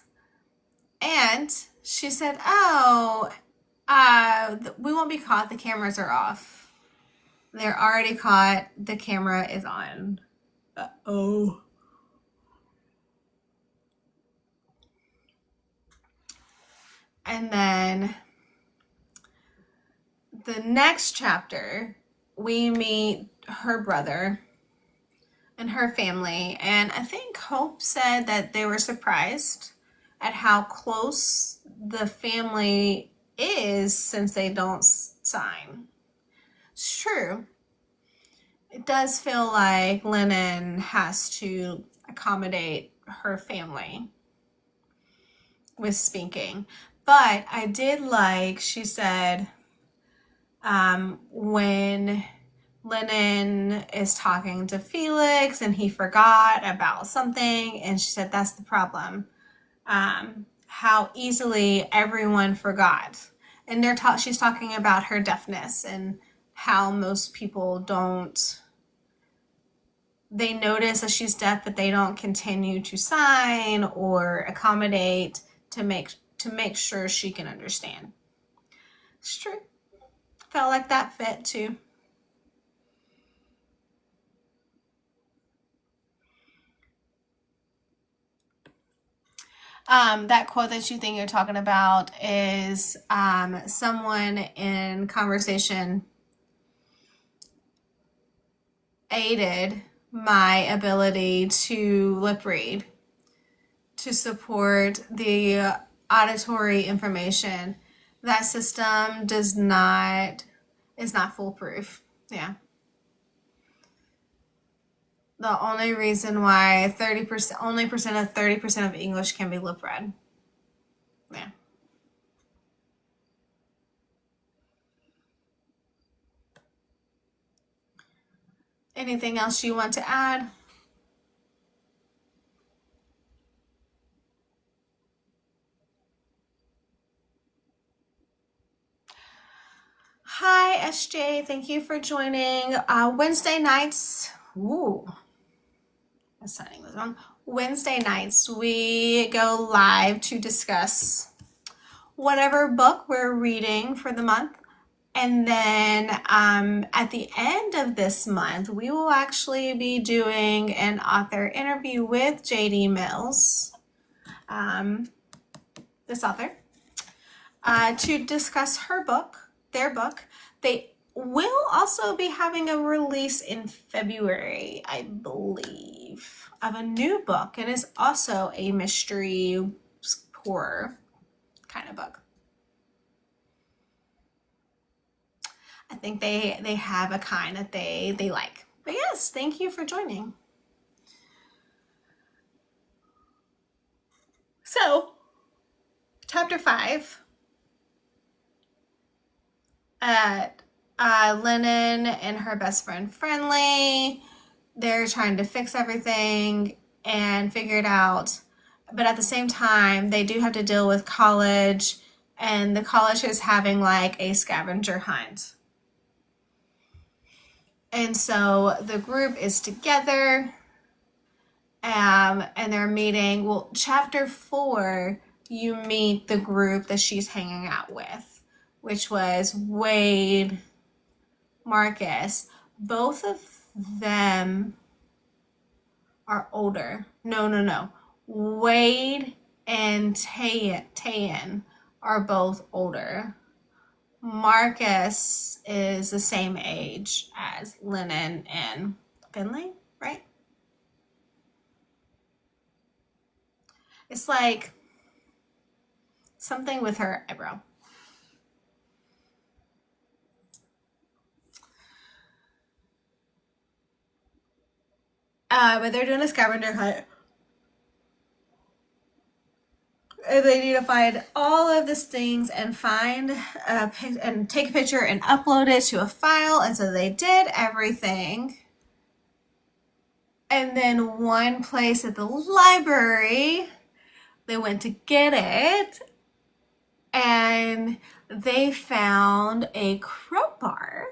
And she said, "Oh, we won't be caught. The cameras are off. They're already caught. The camera is on." Oh. And then the next chapter, we meet her brother and her family. And I think Hope said that they were surprised at how close the family is since they don't sign. It's true. It does feel like Lennon has to accommodate her family with speaking. But I did like, she said, when Lennon is talking to Felix and he forgot about something, and she said that's the problem. How easily everyone forgot. And she's talking about her deafness and how most people don't, they notice that she's deaf, but they don't continue to sign or accommodate to make sure she can understand. It's true. Felt like that fit too. That quote that you think you're talking about is someone in conversation aided my ability to lip read to support the auditory information. That system is not foolproof. Yeah. The only reason why 30% of English can be lip read. Yeah. Anything else you want to add? Hi, SJ. Thank you for joining. Wednesday nights. Ooh. I'm signing this on. Wednesday nights, we go live to discuss whatever book we're reading for the month. And then at the end of this month, we will actually be doing an author interview with JD Mills, this author, to discuss their book. They will also be having a release in February, I believe, of a new book. It is also a mystery horror kind of book. I think they have a kind that they like. But yes, thank you for joining. So, chapter 5. Lennon and her best friend Friendly, they're trying to fix everything and figure it out. But at the same time, they do have to deal with college, and the college is having like a scavenger hunt. And so the group is together, and they're meeting. Well, chapter 4, you meet the group that she's hanging out with, which was Wade, Marcus. Both of them are older. No. Wade and Tayan are both older. Marcus is the same age as Lennon and Finley, right? It's like something with her eyebrow. But they're doing a scavenger hunt. And they need to find all of these things and and take a picture and upload it to a file. And so they did everything. And then one place at the library, they went to get it, and they found a crowbar.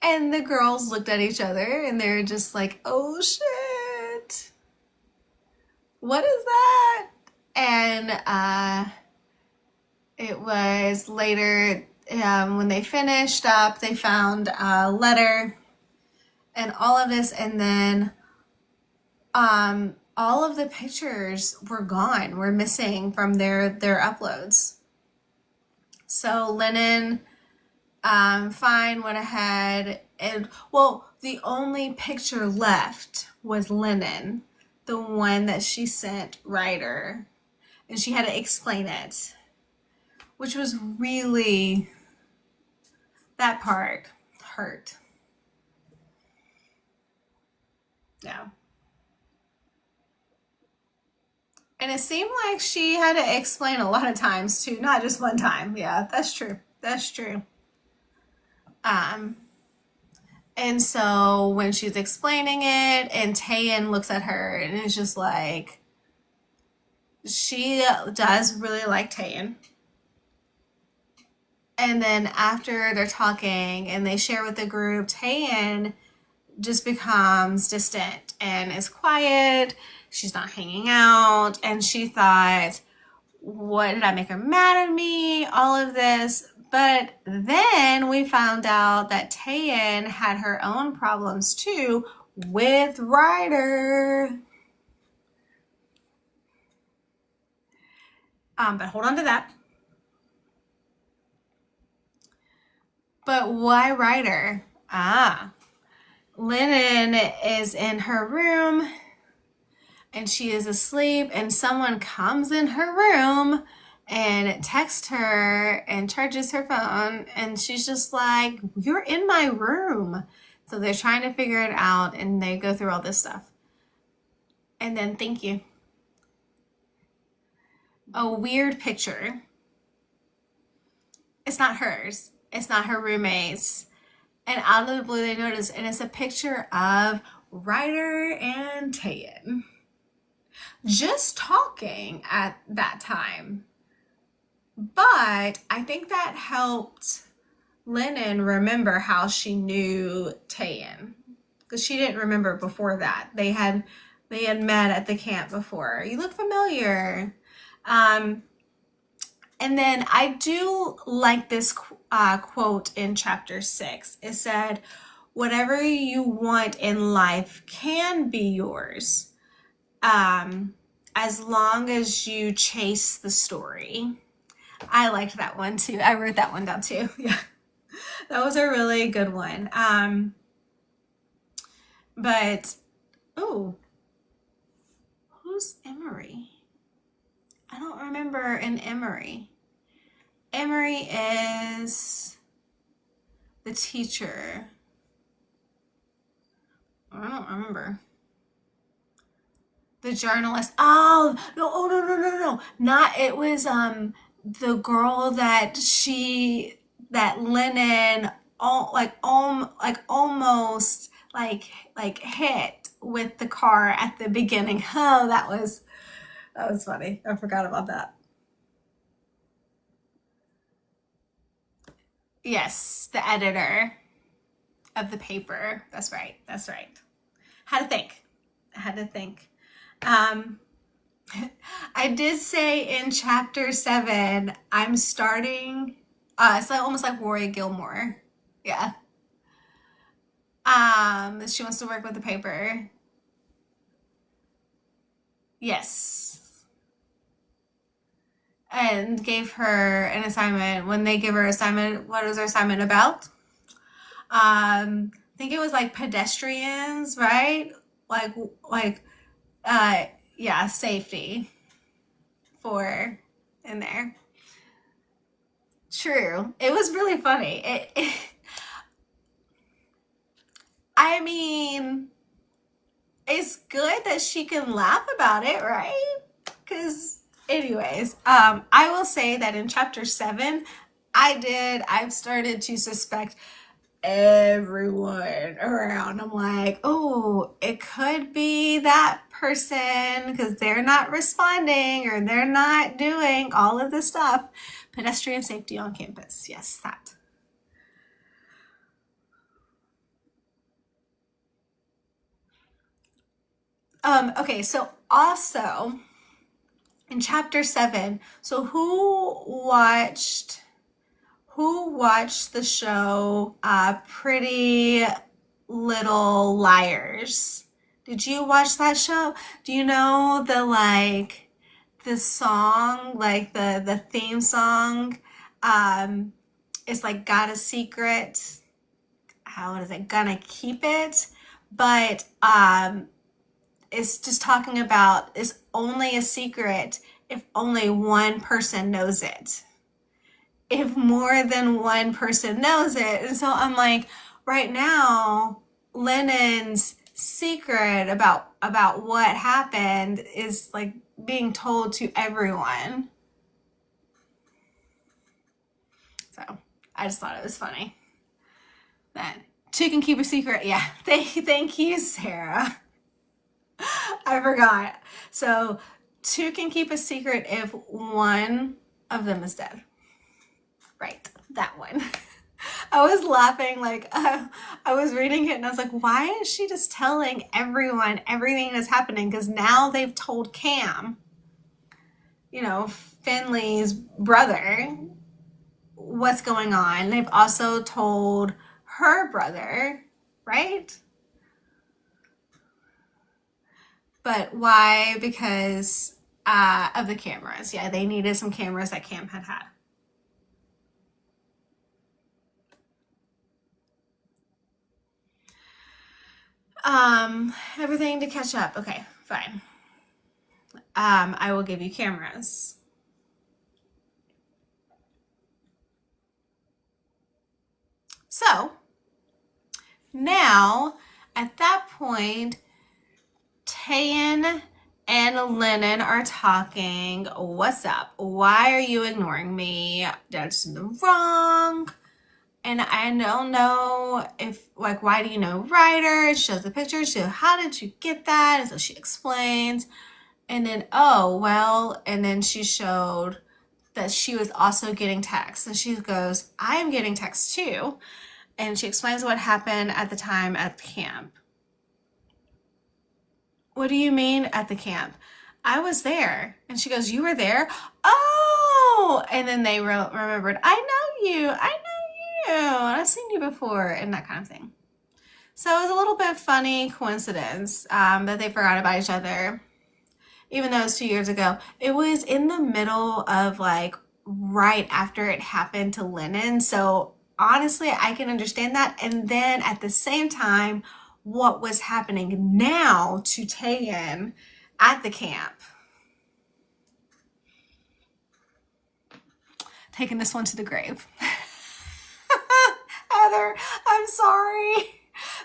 And the girls looked at each other and they're just like, oh shit, what is that? And it was later, when they finished up, they found a letter and all of this, and then all of the pictures were gone, were missing from their uploads. So Lennon fine went ahead and, well, the only picture left was Lennon, the one that she sent Ryder, and she had to explain it, which was really, that part hurt. Yeah. And it seemed like she had to explain a lot of times too, not just one time. Yeah, that's true. That's true. And so when she's explaining it, and Taeyeon looks at her and is just like, she does really like Taeyeon. And then after they're talking and they share with the group, Taeyeon just becomes distant and is quiet. She's not hanging out. And she thought, what, did I make her mad at me? All of this. But then we found out that Taeyeon had her own problems too with Ryder. But hold on to that. But why Ryder? Lennon is in her room and she is asleep, and someone comes in her room and texts her and charges her phone, and she's just like, you're in my room. So they're trying to figure it out, and they go through all this stuff. And then, thank you. A weird picture. It's not hers. It's not her roommate's. And out of the blue, they notice, and it's a picture of Ryder and Taeyeon just talking at that time. But I think that helped Lennon remember how she knew Taeyeon, because she didn't remember before that. They had met at the camp before. You look familiar. And then I do like this quote in chapter 6. It said, whatever you want in life can be yours, as long as you chase the story. I liked that one too. I wrote that one down too. Yeah, that was a really good one. But, oh, who's Emery? I don't remember an Emery. Emery is the teacher. I don't remember. The journalist. Oh, no, oh, no. Not, it was the girl that Lennon almost hit with the car at the beginning. Oh, that was funny. I forgot about that. Yes, the editor of the paper. That's right. Had to think. I did say in chapter 7, I'm starting, it's like almost like Rory Gilmore. Yeah. She wants to work with the paper. Yes. And gave her an assignment. When they give her assignment, what is her assignment about? I think it was like pedestrians, right? Yeah, safety for in there. True. It was really funny. I mean, it's good that she can laugh about it, right? Because anyways, I will say that in chapter 7, I've started to suspect everyone around. I'm like, oh, it could be that person because they're not responding or they're not doing all of this stuff. Pedestrian safety on campus. Yes, that. Okay, so also in chapter 7, so who watched the show Pretty Little Liars? Did you watch that show? Do you know the song, like the theme song? It's like got a secret. How is it? Gonna keep it. But it's just talking about it's only a secret if only one person knows it. If more than one person knows it. And so I'm like, right now, Lennon's secret about what happened is like being told to everyone. So I just thought it was funny. That two can keep a secret. Yeah. Thank you, Sarah. I forgot. So two can keep a secret if one of them is dead. Right, that one. I was laughing I was reading it and I was like, why is she just telling everyone everything that's happening? Because now they've told Cam, Finley's brother, what's going on. They've also told her brother, right? But why? Because of the cameras. Yeah, they needed some cameras that Cam had. Everything to catch up. Okay, fine. I will give you cameras. So now at that point, Tayan and Lennon are talking. What's up? Why are you ignoring me? Did I do something wrong? And I don't know if, why do you know Ryder? She shows the picture. So how did you get that? And so she explains. And then, and then she showed that she was also getting texts. And she goes, I am getting texts too. And she explains what happened at the time at the camp. What do you mean at the camp? I was there. And she goes, you were there? Oh! And then they remembered, I know you. I've seen you before, and that kind of thing. So it was a little bit funny coincidence that they forgot about each other, even though it was 2 years ago. It was in the middle of right after it happened to Lennon. So honestly, I can understand that. And then at the same time, what was happening now to Tayan at the camp. Taking this one to the grave. Heather, I'm sorry.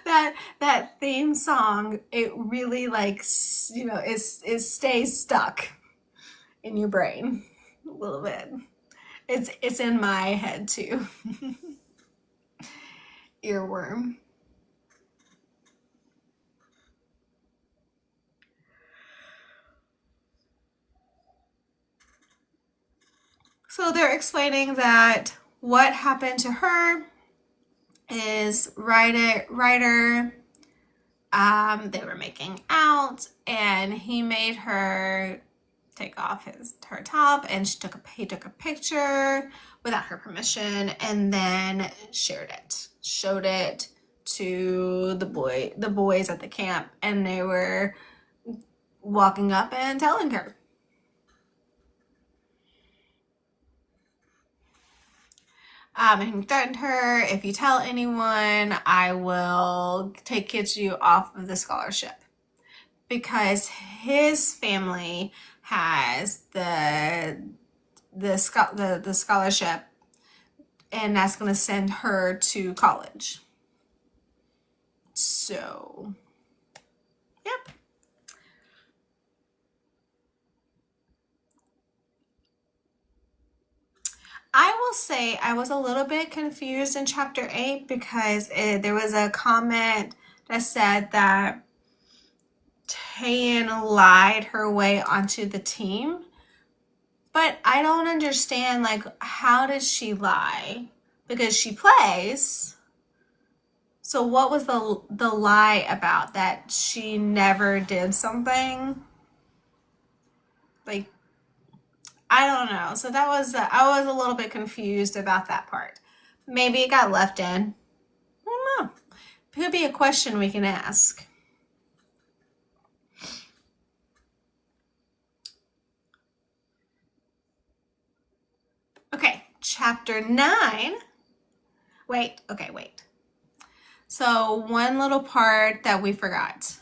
That theme song, it really stays stuck in your brain a little bit. It's in my head too. Earworm. So they're explaining that what happened to her is Ryder they were making out and he made her take off her top and he took a picture without her permission and then showed it to the boys at the camp, and they were walking up and telling her. And he threatened her, if you tell anyone, I will take you off of the scholarship. Because his family has the scholarship, and that's going to send her to college. So, yep. I will say I was a little bit confused in chapter 8 because there was a comment that said that Tayan lied her way onto the team. But I don't understand, like, how did she lie? Because she plays. So what was the lie about? That she never did something? Like, I don't know. So that was I was a little bit confused about that part. Maybe it got left in. I don't know. It could be a question we can ask. Okay, chapter 9. Wait. So one little part that we forgot.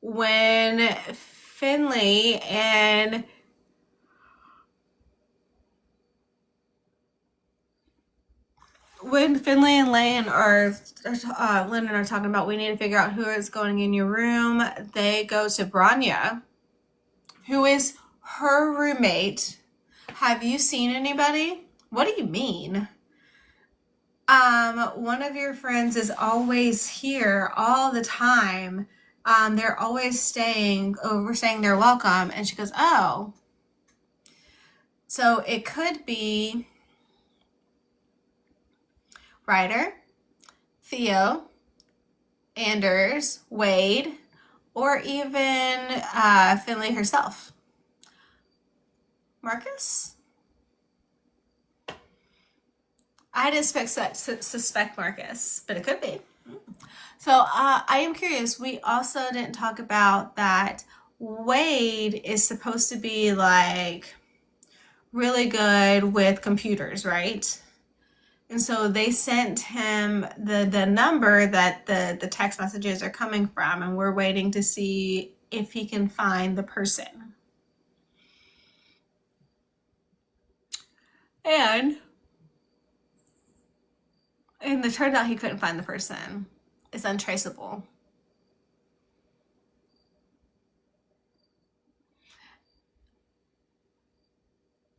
When Finley and Lennon are talking about we need to figure out who is going in your room, they go to Branya, who is her roommate. Have you seen anybody? What do you mean? One of your friends is always here all the time. They're always staying. Oh, we're saying they're welcome. And she goes, oh. So it could be Ryder, Theo, Anders, Wade, or even Finley herself. Marcus? I didn't suspect Marcus, but it could be. So I am curious. We also didn't talk about that Wade is supposed to be like really good with computers, right? And so they sent him the number that the text messages are coming from, and we're waiting to see if he can find the person. And it turned out he couldn't find the person. It's untraceable.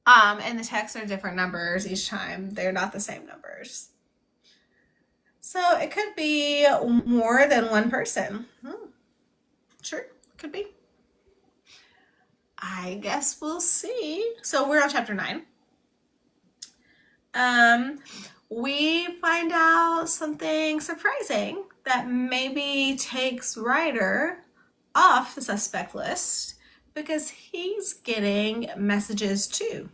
And the texts are different numbers each time. They're not the same numbers. So it could be more than one person. Sure, could be. I guess we'll see. So we're on chapter 9. We find out something surprising that maybe takes Ryder off the suspect list because he's getting messages too.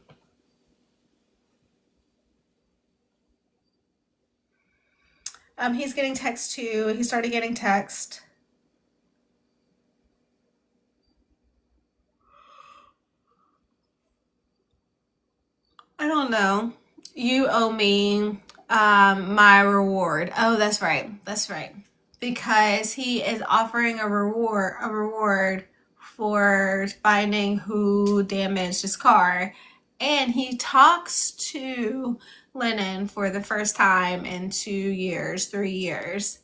He's getting text too. He started getting text. I don't know. You owe me my reward. Oh, that's right. Because he is offering a reward for finding who damaged his car. And he talks to Lennon for the first time in 2 years, 3 years.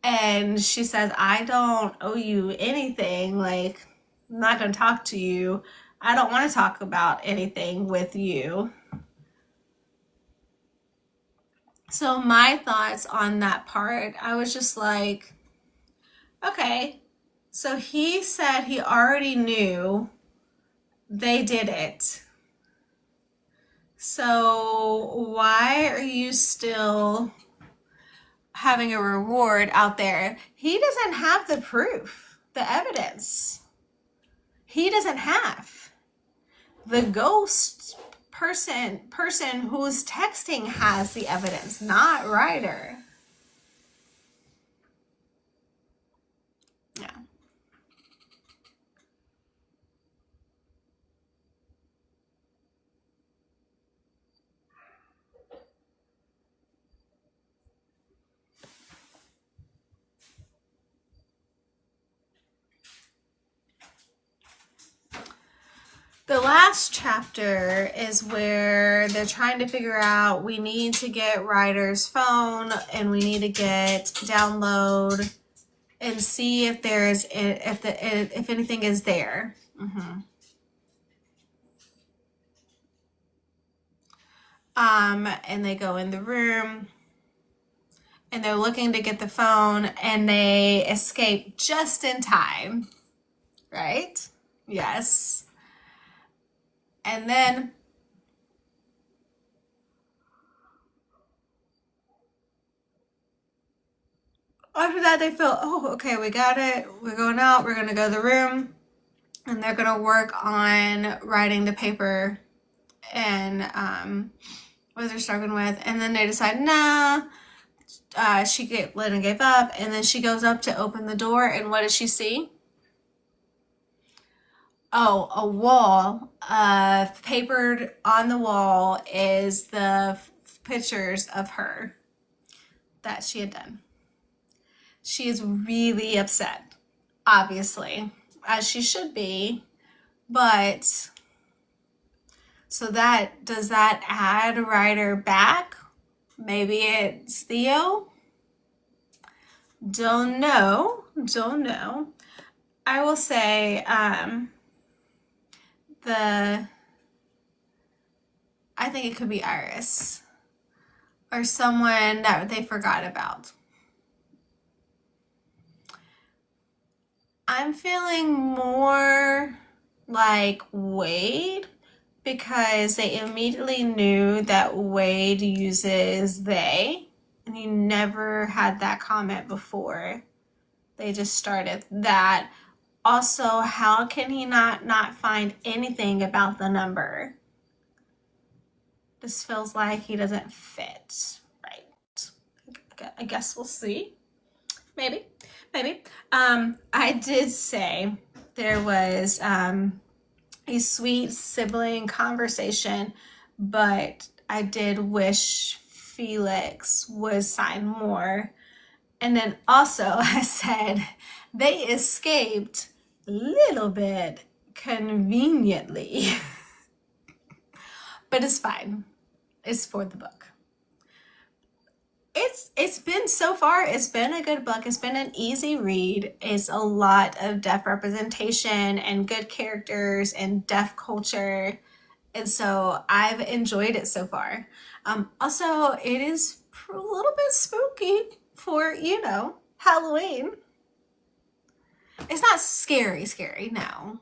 And she says, I don't owe you anything. Like, I'm not going to talk to you. I don't want to talk about anything with you. So my thoughts on that part, I was just like, okay, so he said he already knew they did it. So why are you still having a reward out there? He doesn't have the proof, the evidence. He doesn't have. The ghost person who's texting has the evidence, not Ryder. Yeah. The last chapter is where they're trying to figure out we need to get Ryder's phone and we need to download and see if there's if anything is there. And they go in the room and they're looking to get the phone and they escape just in time, right? Yes. And then after that, they feel, oh, okay, we got it. We're going out. We're going to go to the room and they're going to work on writing the paper and what they're struggling with. And then they decide, nah. Lennon gave up, and then she goes up to open the door, and what does she see? Oh, a wall. Papered on the wall is the pictures of her that she had done. She is really upset, obviously, as she should be, but so does that add Ryder back? Maybe it's Theo? Don't know. I will say, I think it could be Iris or someone that they forgot about. I'm feeling more like Wade because they immediately knew that Wade uses they, and he never had that comment before. They just started that. Also, how can he not find anything about the number? This feels like he doesn't fit right. I guess we'll see. Maybe. I did say there was a sweet sibling conversation, but I did wish Felix would sign more. And then also I said they escaped a little bit conveniently. But it's fine. It's for the book. It's been so far, it's been a good book. It's been an easy read. It's a lot of deaf representation and good characters and deaf culture. And so I've enjoyed it so far. Also, it is a little bit spooky for, Halloween. It's not scary, no.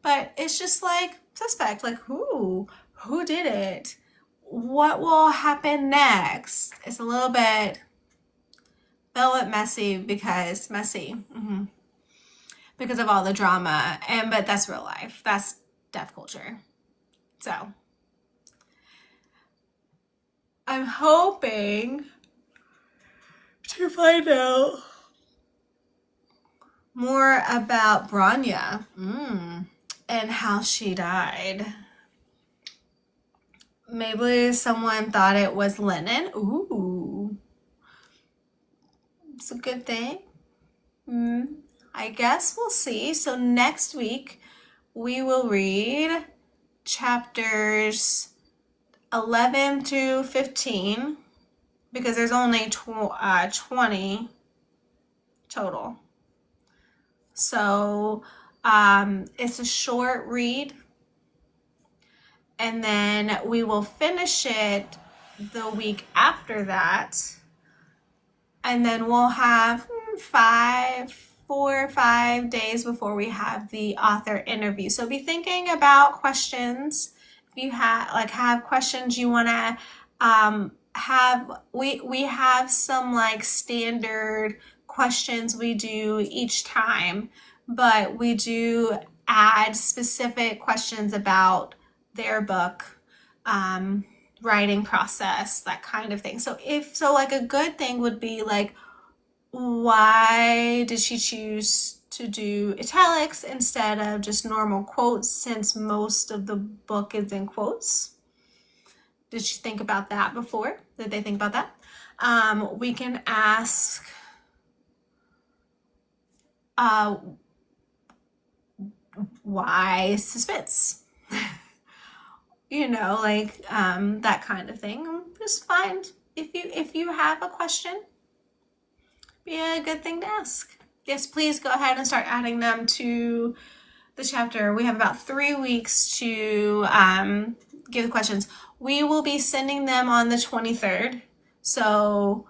But it's just like suspect, like who did it? What will happen next? It's a little bit messy because because of all the drama, but that's real life. That's deaf culture. So I'm hoping to find out more about Branya and how she died. Maybe someone thought it was Lennon. Ooh. It's a good thing. I guess we'll see. So next week, we will read chapters 11 to 15 because there's only 20 total. So it's a short read. And then we will finish it the week after that. And then we'll have 4 or 5 days before we have the author interview. So be thinking about questions. If you have questions you want to have, we have some like standard questions we do each time, but we do add specific questions about their book, writing process, that kind of thing. So like a good thing would be like, why did she choose to do italics instead of just normal quotes since most of the book is in quotes? Did she think about that before? Did they think about that? We can ask why suspense? That kind of thing. Just find if you have a question, be a good thing to ask. Yes, please go ahead and start adding them to the chapter. We have about 3 weeks to give the questions. We will be sending them on the 23rd. So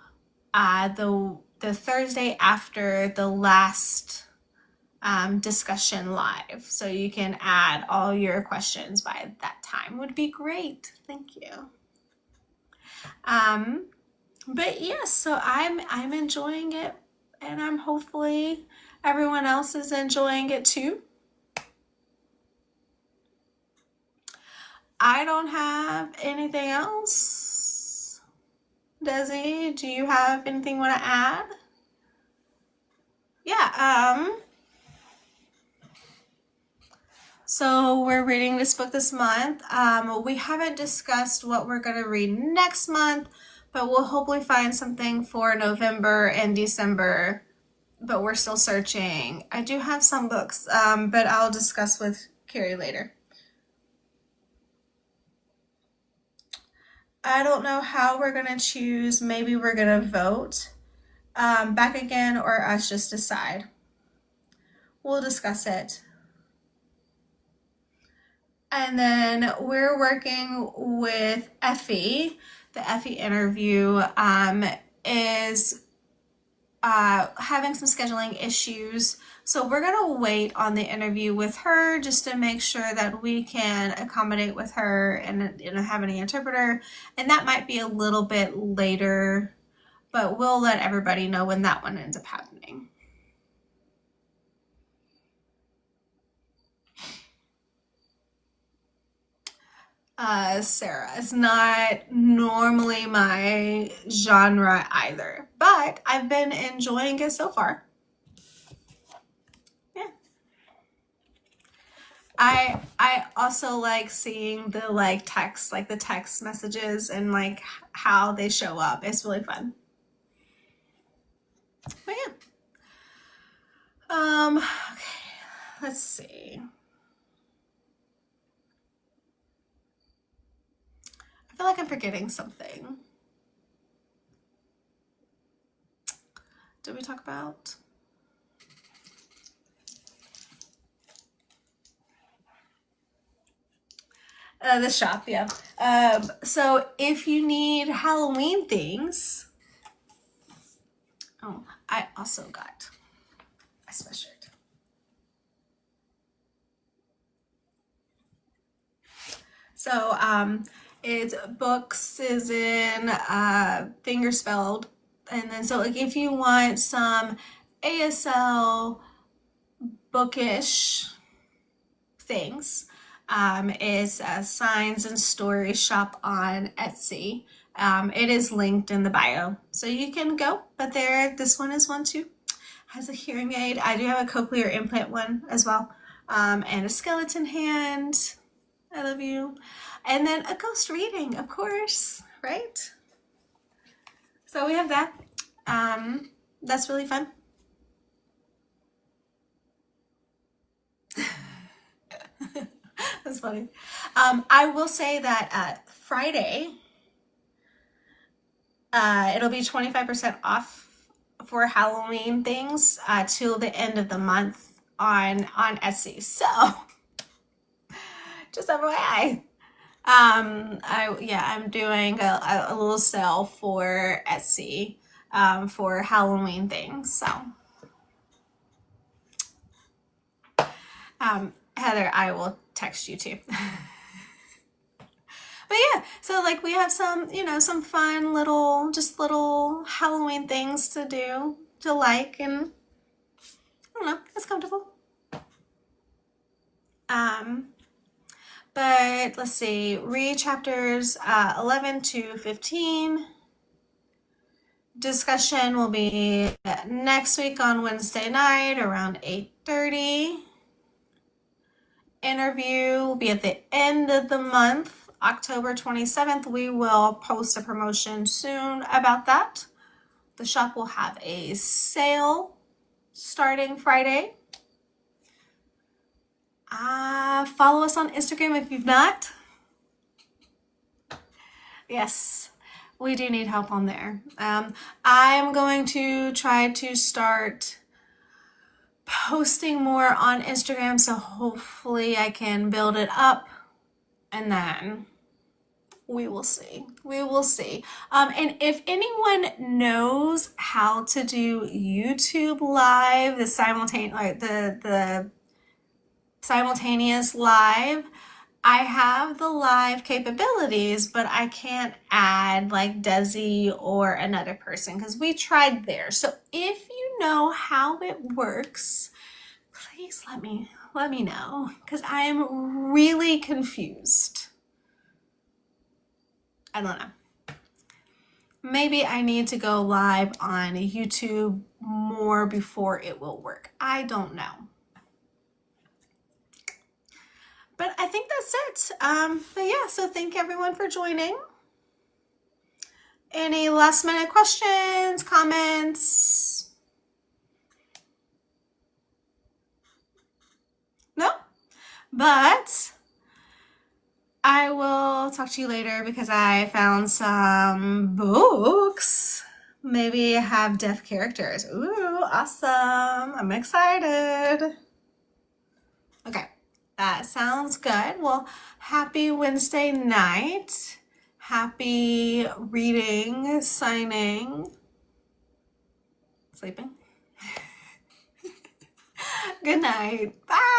the Thursday after the last discussion live. So you can add all your questions by that time. Would be great. Thank you. But yes, so I'm enjoying it, and I'm hopefully everyone else is enjoying it too. I don't have anything else. Desi, do you have anything you want to add? Yeah, so we're reading this book this month. We haven't discussed what we're going to read next month, but we'll hopefully find something for November and December, but we're still searching. I do have some books, but I'll discuss with Carrie later. I don't know how we're going to choose. Maybe we're going to vote back again, or us just decide. We'll discuss it. And then we're working with Effie. The Effie interview is having some scheduling issues. So we're going to wait on the interview with her just to make sure that we can accommodate with her and have any interpreter. And that might be a little bit later, but we'll let everybody know when that one ends up happening. Sarah is not normally my genre either, but I've been enjoying it so far. Yeah. I also like seeing the text, like the text messages and like how they show up. It's really fun. But yeah. Okay, let's see. I feel like I'm forgetting something. Did we talk about? The shop, yeah. So if you need Halloween things, oh, I also got a sweatshirt. So it's books is in finger spelled, and then so like if you want some ASL bookish things, is Signs and Stories shop on Etsy. It is linked in the bio, so you can go. But this one is one too. Has a hearing aid. I do have a cochlear implant one as well, and a skeleton hand. I love you. And then a ghost reading, of course, right? So we have that. That's really fun. That's funny. I will say that Friday, it'll be 25% off for Halloween things till the end of the month on Etsy. So just FYI. I'm doing a little sale for Etsy for Halloween things. So Heather, I will text you too. But yeah, so like we have some, some fun little Halloween things to do, to like, and I don't know, it's comfortable. But let's see, read chapters 11 to 15. Discussion will be next week on Wednesday night around 8:30. Interview will be at the end of the month, October 27th. We will post a promotion soon about that. The shop will have a sale starting Friday. Follow us on Instagram if you've not. Yes, we do need help on there. I'm going to try to start posting more on Instagram, so hopefully I can build it up, and then We will see. We will see. And if anyone knows how to do YouTube live, the simultaneous live, I have the live capabilities, but I can't add like Desi or another person because we tried there. So if you know how it works, please let me know because I am really confused. I don't know. Maybe I need to go live on YouTube more before it will work. I don't know. But I think that's it. But yeah, so thank everyone for joining. Any last minute questions, comments? No? But I will talk to you later because I found some books. Maybe have deaf characters. Ooh, awesome. I'm excited. Okay, that sounds good. Well, happy Wednesday night. Happy reading, signing, sleeping. Good night. Bye.